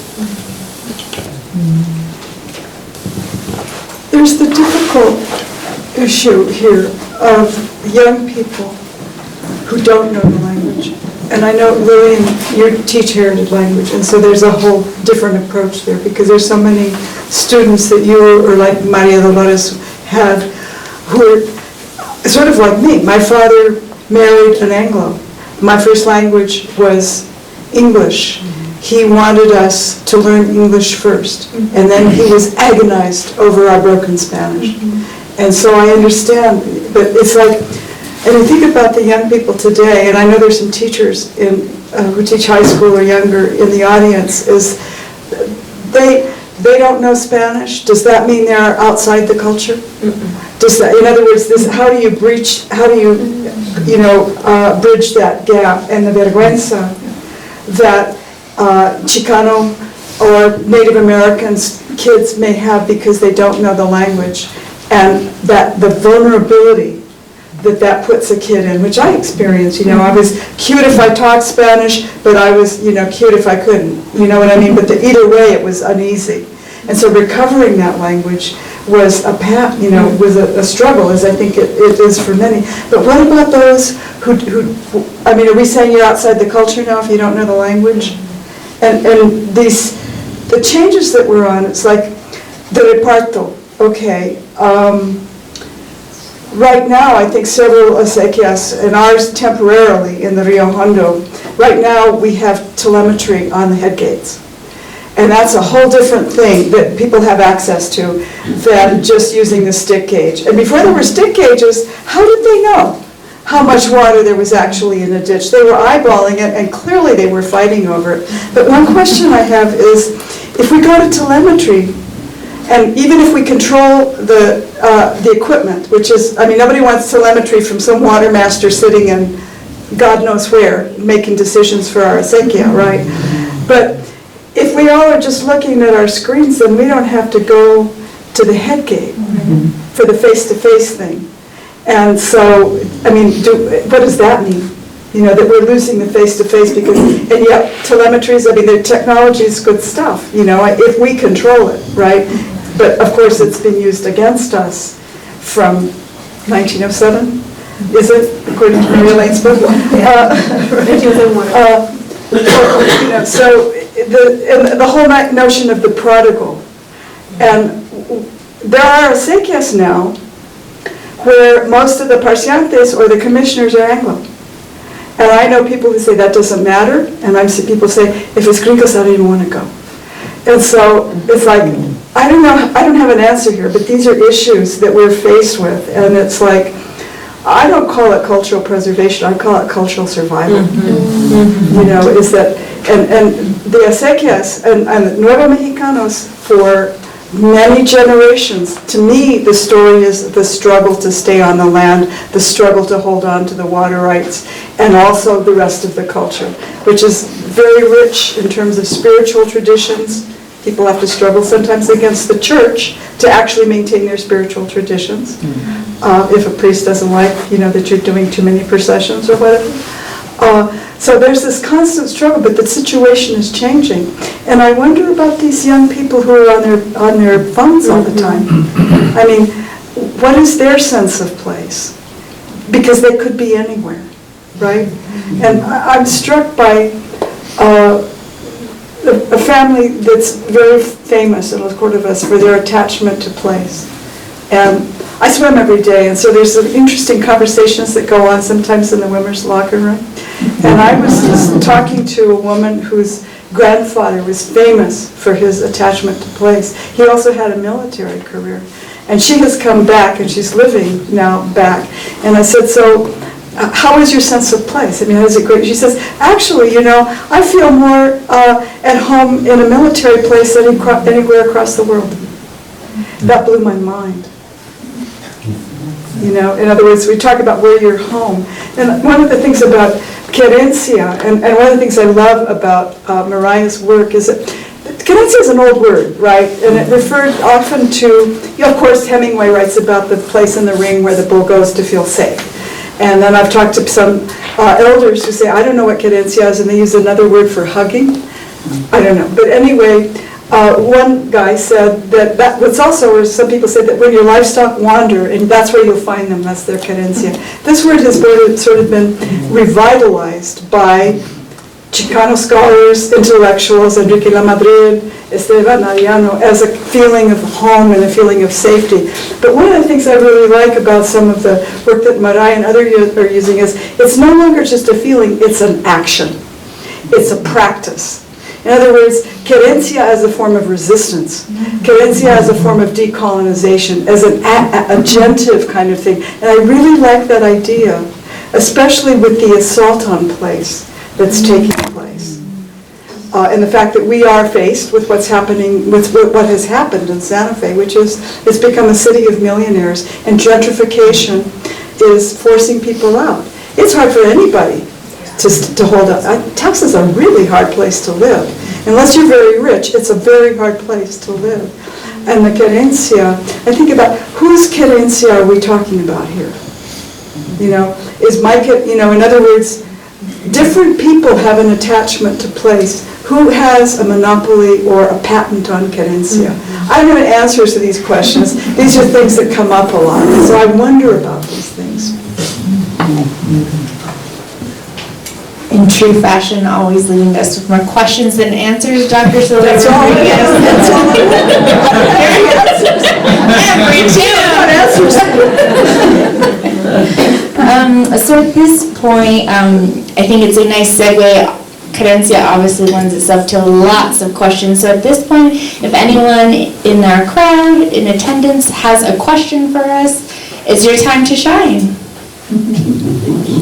There's the difficult issue here of young people who don't know the language. And I know, Lillian, you teach heritage language, and so there's a whole different approach there because there's so many students that you, or like Maria Dolores, had who are sort of like me. My father married an Anglo. My first language was English. He wanted us to learn English first, and then he was agonized over our broken Spanish. And so I understand, but it's like, and I think about the young people today, and I know there's some teachers who teach high school or younger in the audience, is they don't know Spanish. Does that mean they're outside the culture? Does that, in other words, how do you bridge that gap and the vergüenza that Chicano or Native Americans kids may have because they don't know the language, and that the vulnerability that puts a kid in, which I experienced. I was cute if I talked Spanish, but I was cute if I couldn't. You know what I mean? But either way, it was uneasy, and so recovering that language was was a struggle, as I think it is for many. But what about those who I mean, are we saying you're outside the culture now if you don't know the language? And the changes that we're on, it's like the reparto. Okay. Right now, I think several acequias, and ours temporarily in the Rio Hondo, right now we have telemetry on the head gates. And that's a whole different thing that people have access to than just using the stick gauge. And before there were stick gauges, how did they know how much water there was actually in the ditch? They were eyeballing it, and clearly they were fighting over it. But one question I have is, if we go to telemetry, and even if we control the equipment, which is, I mean, nobody wants telemetry from some water master sitting in God knows where, making decisions for our acequia, right? But if we all are just looking at our screens, then we don't have to go to the head gate for the face-to-face thing. And so, I mean, what does that mean? You know, that we're losing the face-to-face because, and yet telemetries, I mean, the technology is good stuff, you know, if we control it, right? But of course, it's been used against us from 1907, is it, according to Mary Elaine's book? You know, so the whole notion of the prodigal. And there are acequias now where most of the parciantes or the commissioners are Anglo. And I know people who say that doesn't matter, and I see people say, if it's gringos, I don't even want to go. And so it's like, I don't know, I don't have an answer here, but these are issues that we're faced with, and it's like, I don't call it cultural preservation, I call it cultural survival. You know, is that, and the acequias and Nuevo Mexicanos for many generations, to me, the story is the struggle to stay on the land, the struggle to hold on to the water rights, and also the rest of the culture, which is very rich in terms of spiritual traditions. People have to struggle sometimes against the church to actually maintain their spiritual traditions. If a priest doesn't like, you know, that you're doing too many processions or whatever. So there's this constant struggle, but the situation is changing. And I wonder about these young people who are on their phones all the time. I mean, what is their sense of place? Because they could be anywhere, right? And I'm struck by a family that's very famous in Los Cordovas for their attachment to place. And I swim every day, and so there's some interesting conversations that go on sometimes in the women's locker room. And I was just talking to a woman whose grandfather was famous for his attachment to place. He also had a military career. And she has come back, and she's living now back. And I said, so how is your sense of place? I mean, how is it great? She says, actually, you know, I feel more at home in a military place than anywhere across the world. That blew my mind. You know, in other words, we talk about where you're home. And one of the things about Querencia, and one of the things I love about Mariah's work is that Querencia is an old word, right? And it referred often to, you know, of course, Hemingway writes about the place in the ring where the bull goes to feel safe. And then I've talked to some elders who say, I don't know what Querencia is, and they use another word for hugging. I don't know. But anyway, one guy said that what's also, or some people say that when your livestock wander, and that's where you'll find them, that's their Querencia. This word has sort of been revitalized by Chicano scholars, intellectuals, Enrique Lamadrid, Esteban Arellano, as a feeling of home and a feeling of safety. But one of the things I really like about some of the work that Mariah and others are using is it's no longer just a feeling, it's an action. It's a practice. In other words, Querencia as a form of resistance, Querencia as a form of decolonization, as an agentive kind of thing. And I really like that idea, especially with the assault on place that's taking place. And the fact that we are faced with what's happening, with what has happened in Santa Fe, which is, it's become a city of millionaires, and gentrification is forcing people out. It's hard for anybody to hold up. Texas is a really hard place to live. Unless you're very rich, it's a very hard place to live. And the Querencia, I think about, whose Querencia are we talking about here? You know, is my, you know, in other words, different people have an attachment to place. Who has a monopoly or a patent on Querencia? I don't have answers to these questions. These are things that come up a lot. So I wonder about these things. In true fashion, always leaving us with more questions than answers, Dr. Silva. That's all. That's all. So at this point, I think it's a nice segue. Querencia obviously lends itself to lots of questions. So at this point, if anyone in our crowd, in attendance, has a question for us, it's your time to shine.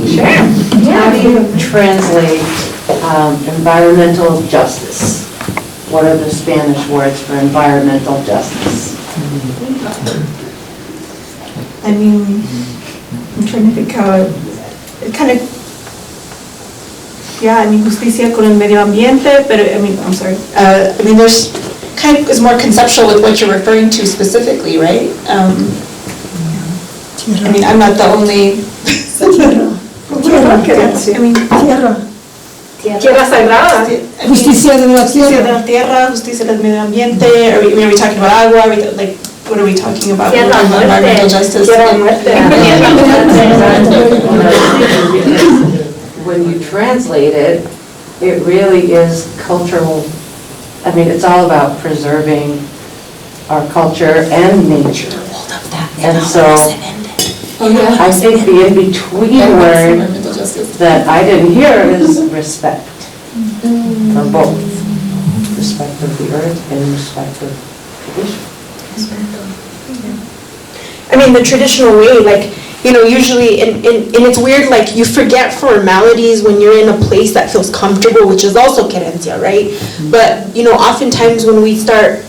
Sure. How do you translate environmental justice? What are the Spanish words for environmental justice? I mean, I'm trying to think how it kind of, Yeah, I mean, justicia con el medio ambiente, but I'm sorry. I mean, there's kind of is more conceptual with what you're referring to specifically, right? I mean, I'm not the only. Tierra sagrada. Justicia de la tierra, justicia del medio ambiente. Are we talking about agua? Are we, like, what are we talking about? We're talking about environmental justice. When you translate it, it really is cultural. I mean, it's all about preserving our culture and nature. And so, I think the in-between word that I didn't hear is respect for both. Respect of the earth and respect of tradition. I mean, the traditional way, like, you know, usually, and it's weird, like, you forget formalities when you're in a place that feels comfortable, which is also Querencia, right? But, you know, oftentimes when we start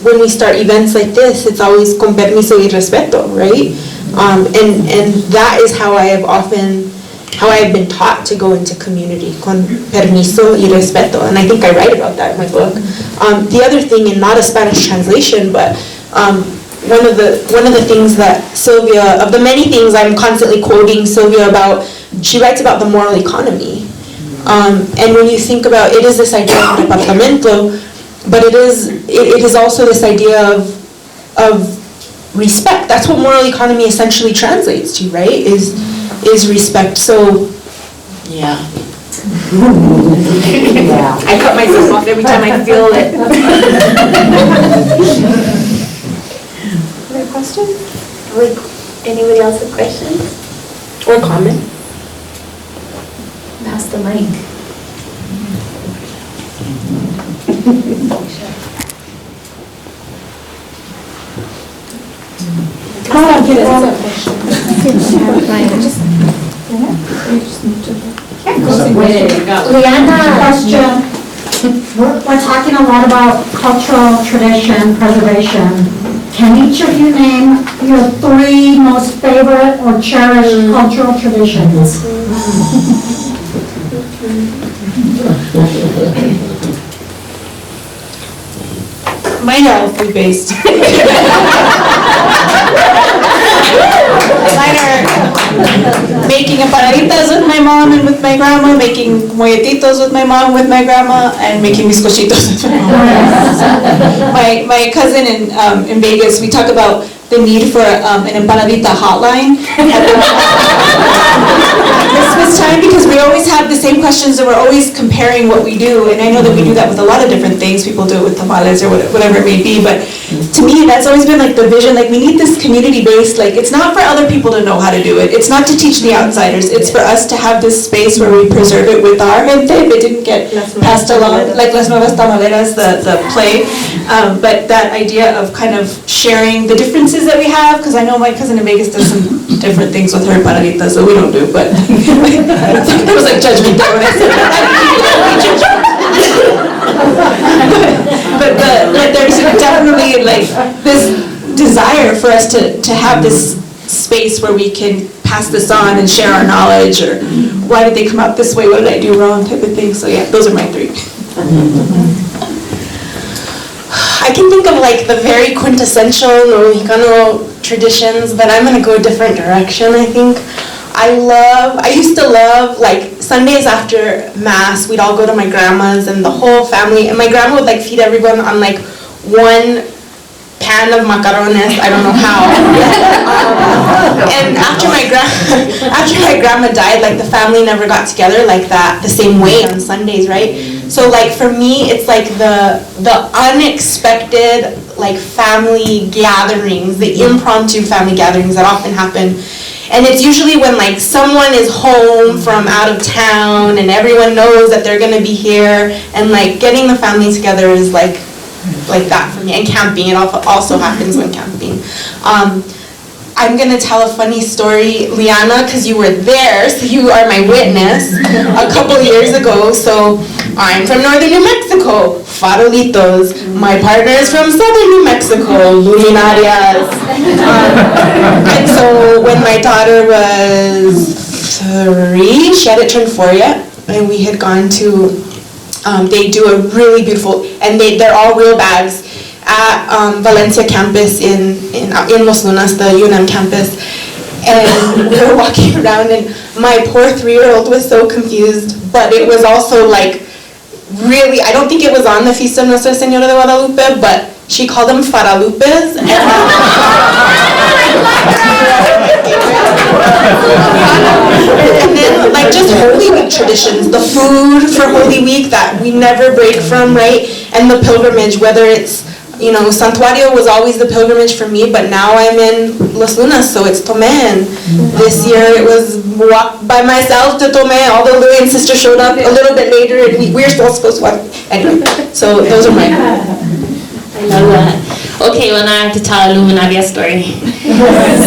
events like this, it's always con permiso y respeto, right? And that is how I have been taught to go into community, con permiso y respeto, and I think I write about that in my book. The other thing, and not a Spanish translation, but one of the things that Sylvia, of the many things I'm constantly quoting Sylvia about, she writes about the moral economy. And when you think about, it is this idea of departamento, but it is also this idea of respect. That's what moral economy essentially translates to, right? Is respect. So, yeah. Yeah. I cut myself off every time I feel it. Other questions? Anybody else have questions? Or comment? Pass the mic. Liana, question. We're talking a lot about cultural tradition preservation. Can each of you name your 3 most favorite or cherished cultural traditions? Mine are all food-based. Mine are making empanaditas with my mom and with my grandma, making molletitos with my mom and with my grandma, and making bizcochitos with my mom. My cousin in Vegas, we talk about the need for an empanadita hotline at Christmas time, because we always have the same questions and we're always comparing what we do, and I know that we do that with a lot of different things. People do it with tamales or whatever it may be, but to me that's always been like the vision, like we need this community-based, like it's not for other people to know how to do it, it's not to teach the outsiders, it's for us to have this space where we preserve it with our gente if it didn't get passed along, like Las Nuevas Tamaleras, the play, but that idea of kind of sharing the differences that we have, because I know my cousin in Vegas does some different things with her empanaditas that we don't do, but there was like judgment there when I said that. But there's definitely like this desire for us to have this space where we can pass this on and share our knowledge, or why did they come out this way, what did I do wrong, type of thing. So yeah, those are my 3. I can think of like the very quintessential Mexicano traditions, but I'm gonna go a different direction, I think. I used to love, like, Sundays after Mass, we'd all go to my grandma's and the whole family, and my grandma would like feed everyone on like one pan of macarrones, I don't know how. And after my grandma died, like the family never got together like that the same way on Sundays, right? So like for me, it's like the unexpected like family gatherings, the impromptu family gatherings that often happen. And it's usually when like someone is home from out of town and everyone knows that they're gonna be here, and like getting the family together is like that for me. And camping, it also happens when camping. I'm gonna tell a funny story, Liana, because you were there, so you are my witness, a couple years ago. So I'm from northern New Mexico, Farolitos. My partner is from southern New Mexico, Luminarias. And so when my daughter was 3, she hadn't turned 4 yet, and we had gone to, they do a really beautiful, and they're all real bags at Valencia campus in Los Lunas, the UNM campus. And we were walking around, and my poor 3-year-old was so confused, but it was also like really, I don't think it was on the Feast of Nuestra Señora de Guadalupe, but she called them faralupes. And then like just Holy Week traditions, the food for Holy Week that we never break from, right? And the pilgrimage, whether it's, you know, Santuario was always the pilgrimage for me, but now I'm in Los Lunas, so it's Tomé. This year it was walk by myself to Tomé. All the Luyan sisters showed up a little bit later, and we were still supposed to walk. Anyway, so those are my. I love that. Okay, well now I have to tell a luminaria story.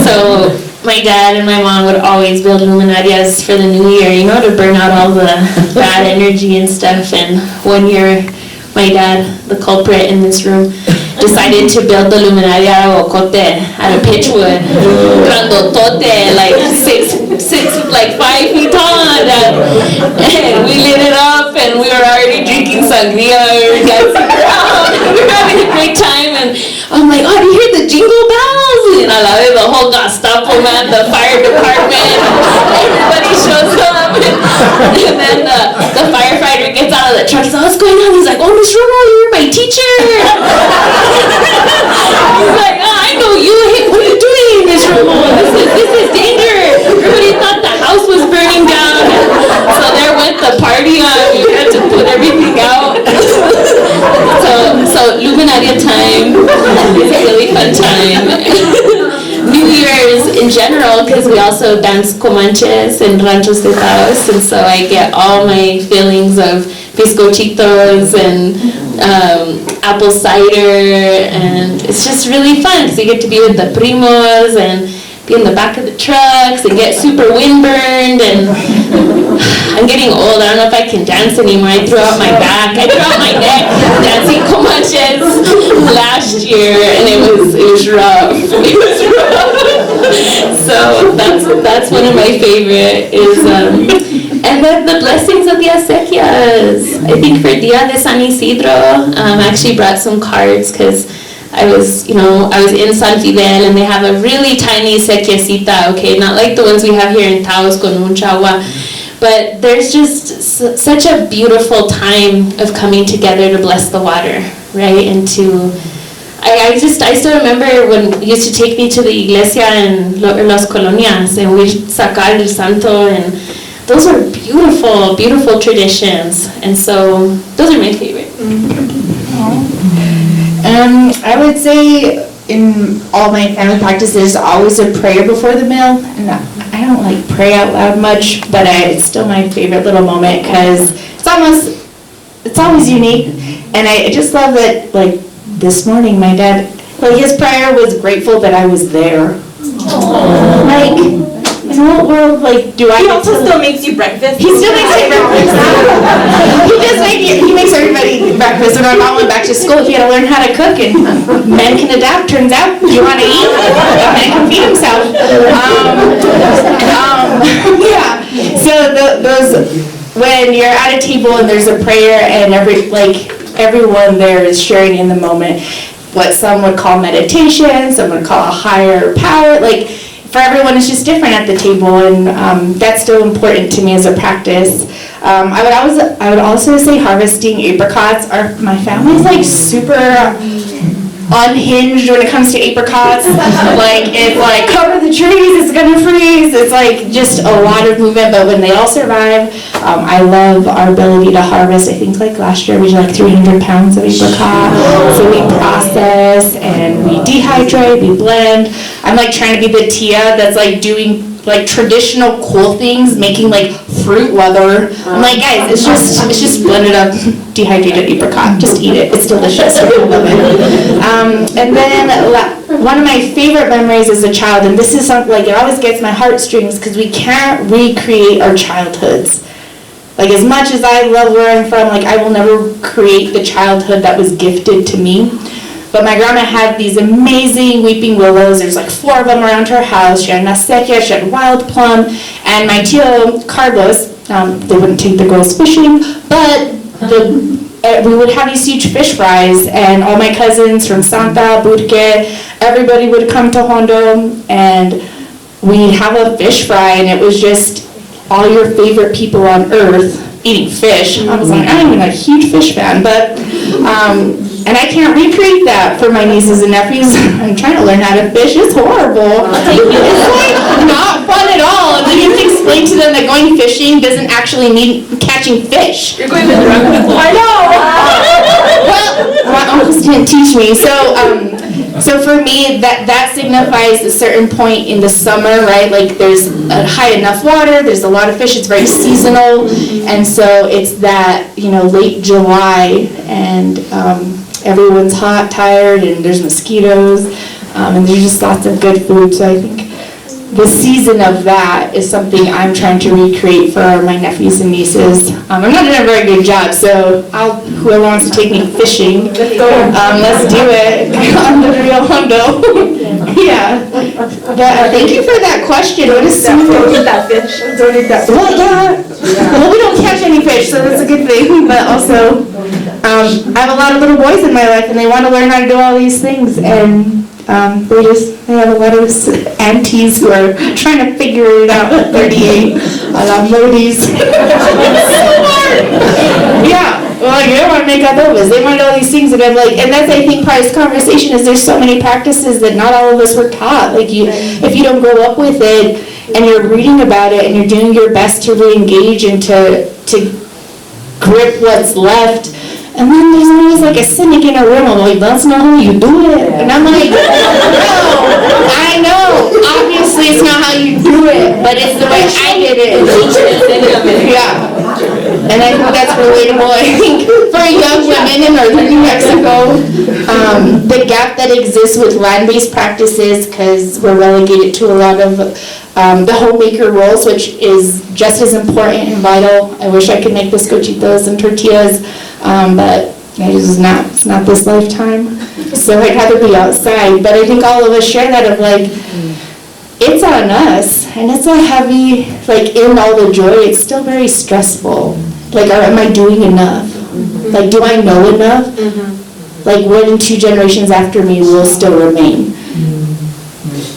So my dad and my mom would always build luminarias for the new year, you know, to burn out all the bad energy and stuff. And one year, my dad, the culprit in this room, decided to build the luminaria Ocote out of pitchwood, grandotote, like 5 feet tall, and we lit it up, and we were already drinking sangria, we were dancing around, and we were having a great time, and I'm like, oh, do you hear the jingle bells? And I love it, the whole Gestapo, man, the fire department, everybody shows up, and then the firefighter gets out of the truck, he's like, what's going on? He's like, oh, Miss Romo, you're my teacher. He's like, oh, I know you. Hey, what are you doing, Miss Romo? This is danger. Everybody thought the house was burning down. So there went the party on. We had to put everything out. So Luminaria time is a really fun time. New Year's in general, because we also dance Comanches and Ranchos de TAOS, and so I get all my feelings of bizcochitos and apple cider, and it's just really fun because you get to be with the primos and be in the back of the trucks and get super windburned, and I'm getting old. I don't know if I can dance anymore. I threw out my back, I threw out my neck dancing Comanches last year, and it was rough. It was rough. So that's one of my favorite is and then the blessings of the acequias. I think for Dia de San Isidro, I actually brought some cards because I was in San Fidel, and they have a really tiny acequiacita, okay, not like the ones we have here in Taos con mucha agua, but there's just such a beautiful time of coming together to bless the water, right, and to I still remember when you used to take me to the iglesia in Las Colonias, and we'd sacar el santo, and those are beautiful, beautiful traditions, and so those are my favorite. I would say in all my family practices, always a prayer before the meal. And I don't like pray out loud much, but it's still my favorite little moment because it's always unique. And I just love that, like this morning, my dad, like his prayer was grateful that I was there. Like, in what world, like, do I? He also still makes you breakfast. He still makes me breakfast. He makes everybody breakfast. When my mom went back to school, he had to learn how to cook, and men can adapt. Turns out, you want to eat, a man can feed himself. Yeah. So those, when you're at a table and there's a prayer and everyone there is sharing in the moment, what some would call meditation, some would call a higher power, like. For everyone, it's just different at the table, and that's still important to me as a practice. I would also say harvesting apricots. My family's like super unhinged when it comes to apricots. Like it's like cover the trees, it's gonna freeze. It's like just a lot of movement, but when they all survive, I love our ability to harvest. I think like last year we did like 300 pounds of apricot. So we process and we dehydrate, we blend. I'm like trying to be the Tia that's like doing like traditional cool things, making like fruit leather. I'm like, guys, it's just blended up, dehydrated apricot. Just eat it. It's delicious. I love it. And then one of my favorite memories as a child, and this is something like it always gets my heartstrings because we can't recreate our childhoods. Like as much as I love where I'm from, like I will never create the childhood that was gifted to me. But my grandma had these amazing weeping willows. There's like 4 of them around her house. She had acequia, she had wild plum, and my tío Carlos, They wouldn't take the girls fishing, but we would have these huge fish fries, and all my cousins from Santa, Burque, everybody would come to Hondo, and we'd have a fish fry, and it was just all your favorite people on earth eating fish. I was like, I'm even a huge fish fan, but, and I can't recreate that for my nieces and nephews. I'm trying to learn how to fish, it's horrible. It's like not fun at all, and then you have to explain to them that going fishing doesn't actually mean catching fish. You're going to the drunk people. I know! Well, my uncles didn't teach me, so for me, that signifies a certain point in the summer, right? Like there's a high enough water, there's a lot of fish, it's very seasonal, and so it's that, late July, and everyone's hot, tired, and there's mosquitoes, and there's just lots of good food, so I think the season of that is something I'm trying to recreate for my nephews and nieces. I'm not doing a very good job, so whoever wants to take me fishing, let's do it on the real Hondo. Yeah. But thank you for that question. What is don't eat that fish. Don't eat that fish. Well, yeah. Well, we don't catch any fish, so that's a good thing. But also, I have a lot of little boys in my life, and they want to learn how to do all these things, and they have a lot of aunties who are trying to figure it out at 38. I love Modis. It's so hard. Yeah. Well, you don't want to make adobes. They want all these things, and I'm like, and that's, I think, part of this conversation is there's so many practices that not all of us were taught. Like if you don't grow up with it, and you're reading about it, and you're doing your best to re-engage and to grip what's left. And then there's always like a cynic in a room, I'm like, that's not how you do it. And I'm like, no, I know. Obviously it's not how you do it, but it's the way I did it. Yeah. And I think that's relatable. I think for young women in northern New Mexico, the gap that exists with land-based practices, because we're relegated to a lot of the homemaker roles, which is just as important and vital. I wish I could make bizcochitos and tortillas, but it's not this lifetime. So I'd rather be outside. But I think all of us share that of like, it's on us, and it's a heavy, like in all the joy, it's still very stressful. Like, am I doing enough? Like, do I know enough? Like, 1 and 2 generations after me will still remain.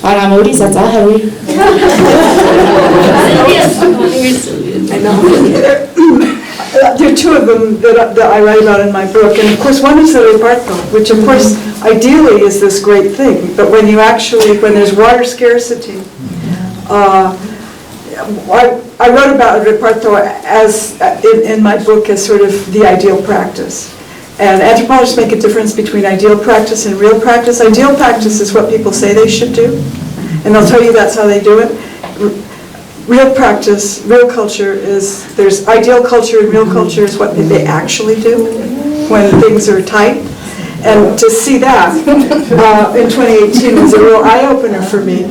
Para Modis, that's all heavy. I know. There are 2 of them that I write about in my book, and of course one is the reparto, which of course ideally is this great thing, but when there's water scarcity, I wrote about reparto as in my book as sort of the ideal practice. And anthropologists make a difference between ideal practice and real practice. Ideal practice is what people say they should do, and they'll tell you that's how they do it. Real practice, real culture is, there's ideal culture and real culture is what they actually do when things are tight. And to see that in 2018 was a real eye-opener for me.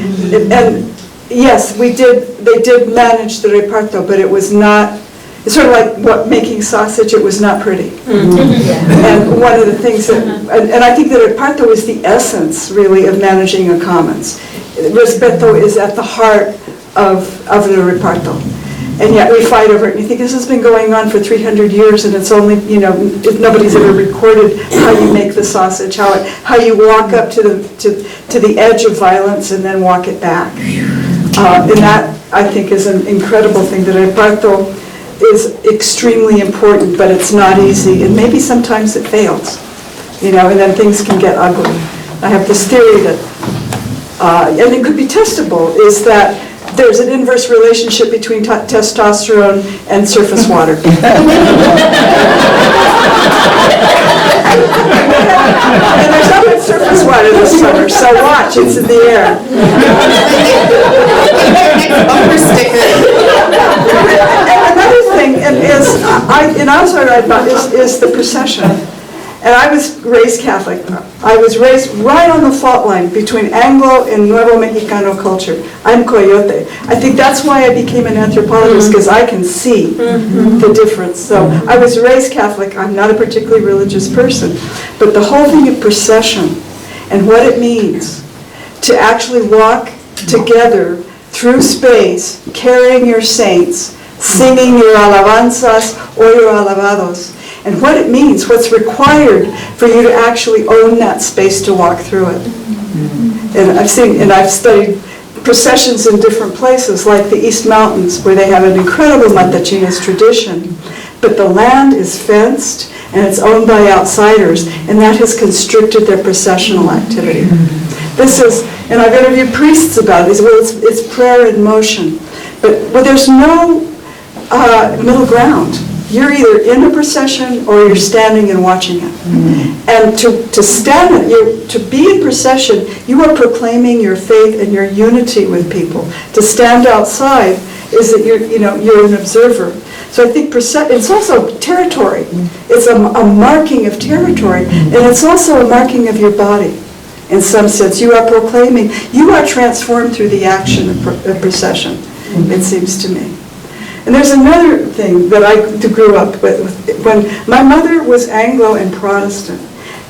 And yes, they did manage the reparto, but it was not, it's sort of like making sausage, it was not pretty. And one of the things that, and I think that reparto is the essence, really, of managing a commons. Respeto is at the heart of the reparto. And yet we fight over it, and you think this has been going on for 300 years, and it's only, nobody's ever recorded how you make the sausage, how you walk up to the edge of violence and then walk it back. And that, I think, is an incredible thing. The reparto is extremely important, but it's not easy, and maybe sometimes it fails, and then things can get ugly. I have this theory that, and it could be testable, is that there's an inverse relationship between testosterone and surface water. And there's not much surface water this summer, so watch, it's in the air. Bumper sticker. Another thing and I also write about is the procession. And I was raised Catholic. I was raised right on the fault line between Anglo and Nuevo Mexicano culture. I'm Coyote. I think that's why I became an anthropologist, because I can see the difference. So I was raised Catholic. I'm not a particularly religious person. But the whole thing of procession and what it means to actually walk together through space, carrying your saints, singing your alabanzas or your alabados. And what it means, what's required for you to actually own that space to walk through it. And I've studied processions in different places, like the East Mountains, where they have an incredible Matachinas tradition. But the land is fenced, and it's owned by outsiders, and that has constricted their processional activity. And I've interviewed priests about it. Well, it's prayer in motion. But there's no middle ground. You're either in a procession or you're standing and watching it. And to be in procession, you are proclaiming your faith and your unity with people. To stand outside is that you're an observer. So I think it's also territory. It's a marking of territory, and it's also a marking of your body. In some sense, you are proclaiming, you are transformed through the action of procession, it seems to me. And there's another thing that I grew up with. When my mother was Anglo and Protestant,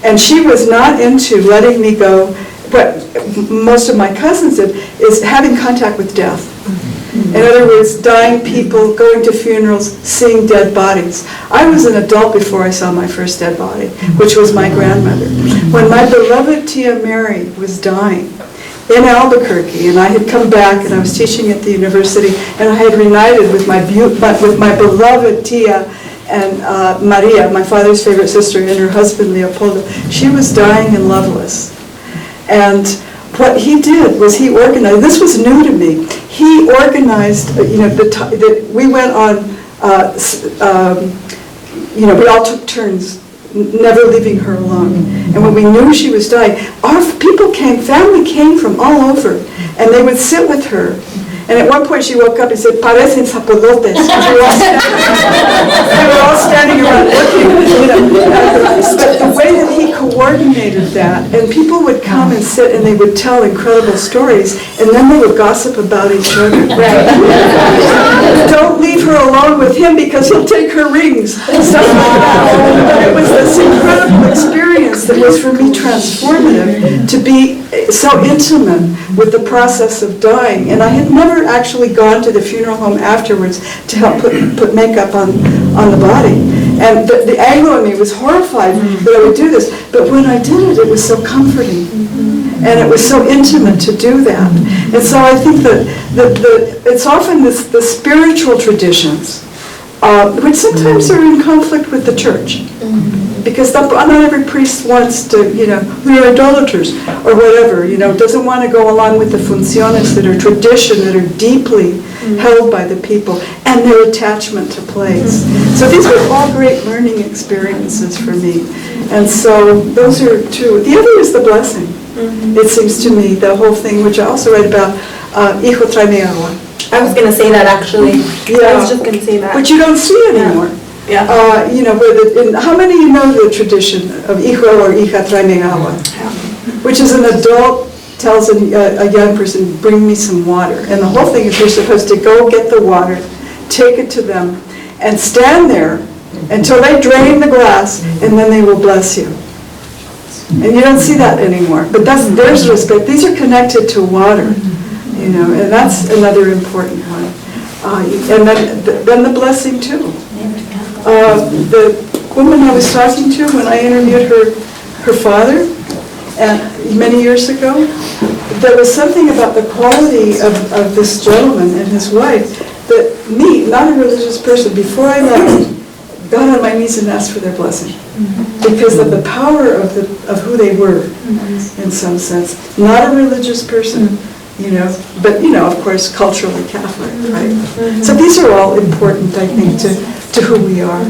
and she was not into letting me go, what most of my cousins did, is having contact with death. In other words, dying people, going to funerals, seeing dead bodies. I was an adult before I saw my first dead body, which was my grandmother. When my beloved Tia Mary was dying in Albuquerque, and I had come back and I was teaching at the university, and I had reunited with my beloved Tia and Maria, my father's favorite sister, and her husband Leopoldo. She was dying in Loveless. And what he did was he organized, this was new to me, he organized, we went on, we all took turns never leaving her alone. And when we knew she was dying, family came from all over, and they would sit with her. And at one point she woke up and said, "Parecen zapodotes." They were all standing around looking. But the way that he coordinated that, and people would come and sit and they would tell incredible stories, and then they would gossip about each other. Don't leave her alone with him because he'll take her rings. Stuff like that. But it was this incredible experience that was for me transformative, to be so intimate with the process of dying. And I had never actually gone to the funeral home afterwards to help put makeup on the body. And the Anglo in me was horrified that I would do this. But when I did it, it was so comforting. And it was so intimate to do that. And so I think that it's often the spiritual traditions, which sometimes are in conflict with the church. Because not every priest wants to, they're idolaters or whatever, doesn't want to go along with the funciones that are tradition, that are deeply held by the people, and their attachment to place. So these were all great learning experiences for me. And so those are two. The other is the blessing, it seems to me, the whole thing, which I also read about, hijo tráeme agua. I was going to say that actually. Yeah. I was just going to say that. Which you don't see anymore. Yeah. How many of you know the tradition of hijo or hija tráeme agua? Which is an adult tells a young person, bring me some water. And the whole thing is you're supposed to go get the water, take it to them, and stand there until they drain the glass, and then they will bless you. And you don't see that anymore. But there's respect. These are connected to water, and that's another important one. And then the blessing too. The woman I was talking to when I interviewed her father many years ago, there was something about the quality of this gentleman and his wife that me, not a religious person, before I left, got on my knees and asked for their blessing because of the power of who they were, in some sense. Not a religious person, but of course culturally Catholic, right? So these are all important, I think, to who we are.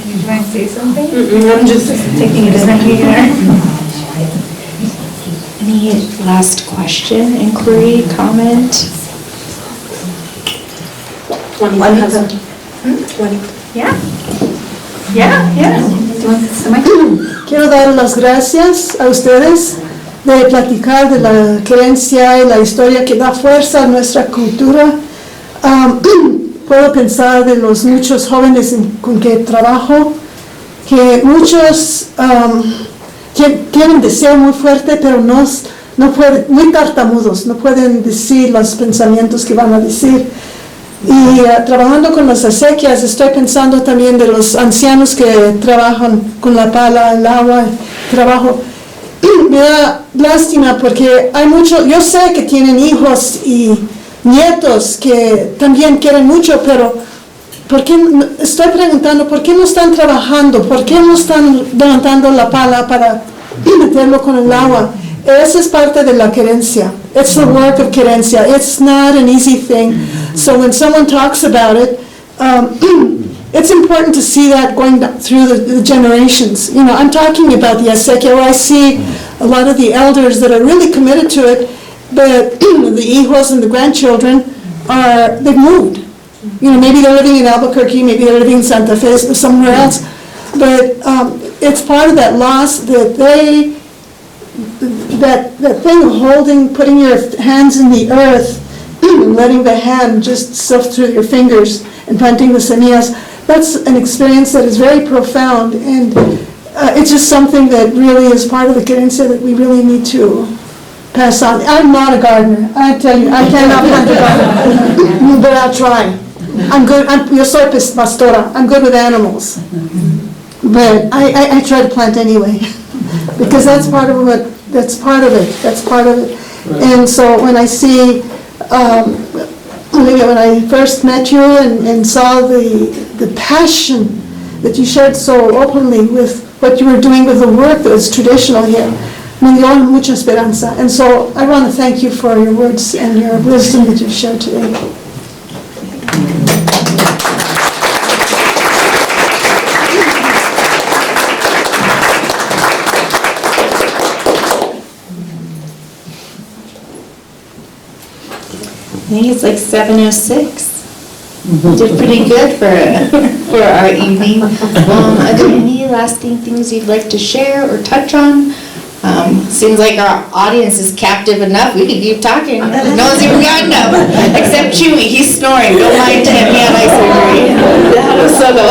You want to say something? I'm just taking it in here. Any last question, inquiry, comment? Quiero dar las gracias a ustedes de platicar de la querencia y la historia que da fuerza a nuestra cultura. Puedo pensar de los muchos jóvenes con que trabajo, que muchos tienen deseo muy fuerte, pero no no pueden, muy tartamudos, no pueden decir los pensamientos que van a decir. Y trabajando con las acequias, estoy pensando también de los ancianos que trabajan con la pala, el agua, trabajo. Me da lástima porque hay mucho, yo sé que tienen hijos y nietos que también quieren mucho, pero estoy preguntando, ¿por qué no están trabajando? ¿Por qué no están levantando la pala para meterlo con el agua? Esa es parte de la querencia. It's the work of querencia. It's not an easy thing. So when someone talks about it, it's important to see that going through the generations. You know, I'm talking about the acequia where I see a lot of the elders that are really committed to it, but the hijos and the grandchildren they've moved. You know, maybe they're living in Albuquerque, maybe they're living in Santa Fe or somewhere else, but it's part of that loss that that thing of holding, putting your hands in the earth and letting the hand just sift through your fingers and planting the semillas, that's an experience that is very profound, and it's just something that really is part of the querencia that we really need to pass on. I'm not a gardener, I tell you, I cannot plant a garden, but I'll try. I'm good, yo soy pastora, I'm good with animals, but I try to plant anyway, because that's part of it. And so when I see, when I first met you and saw the passion that you shared so openly with what you were doing with the work that was traditional here, me dio mucha esperanza. And so I want to thank you for your words and your wisdom that you shared today. I think it's like 7:06. Did pretty good for our evening. Are there any lasting things you'd like to share or touch on? Seems like our audience is captive enough. We could keep talking. No one's even gotten up, except Chewy. He's snoring. Don't mind him. He had eye surgery. Déjalo solo.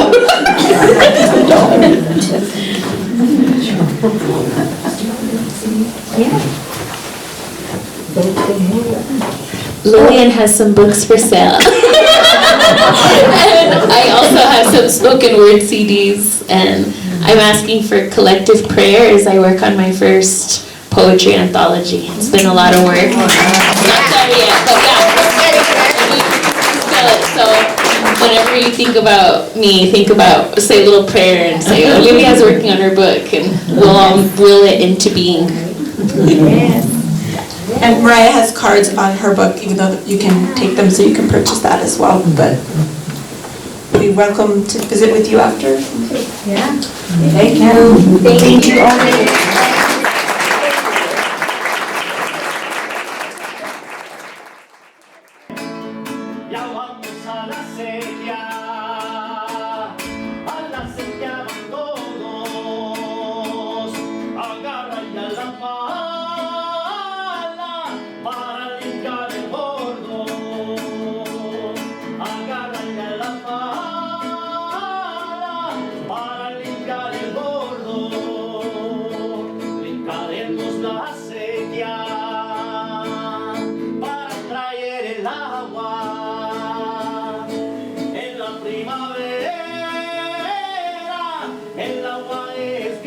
Lillian has some books for sale. And I also have some spoken word CDs, and I'm asking for collective prayer as I work on my first poetry anthology. It's been a lot of work. Not done yet, but yeah. So whenever you think about me, say a little prayer and say, Olivia's working on her book, and we'll all will it into being. Yes. And Mariah has cards on her book, even though you can take them so you can purchase that as well. But we're welcome to visit with you after. Yeah. Thank you. Thank you all. El agua es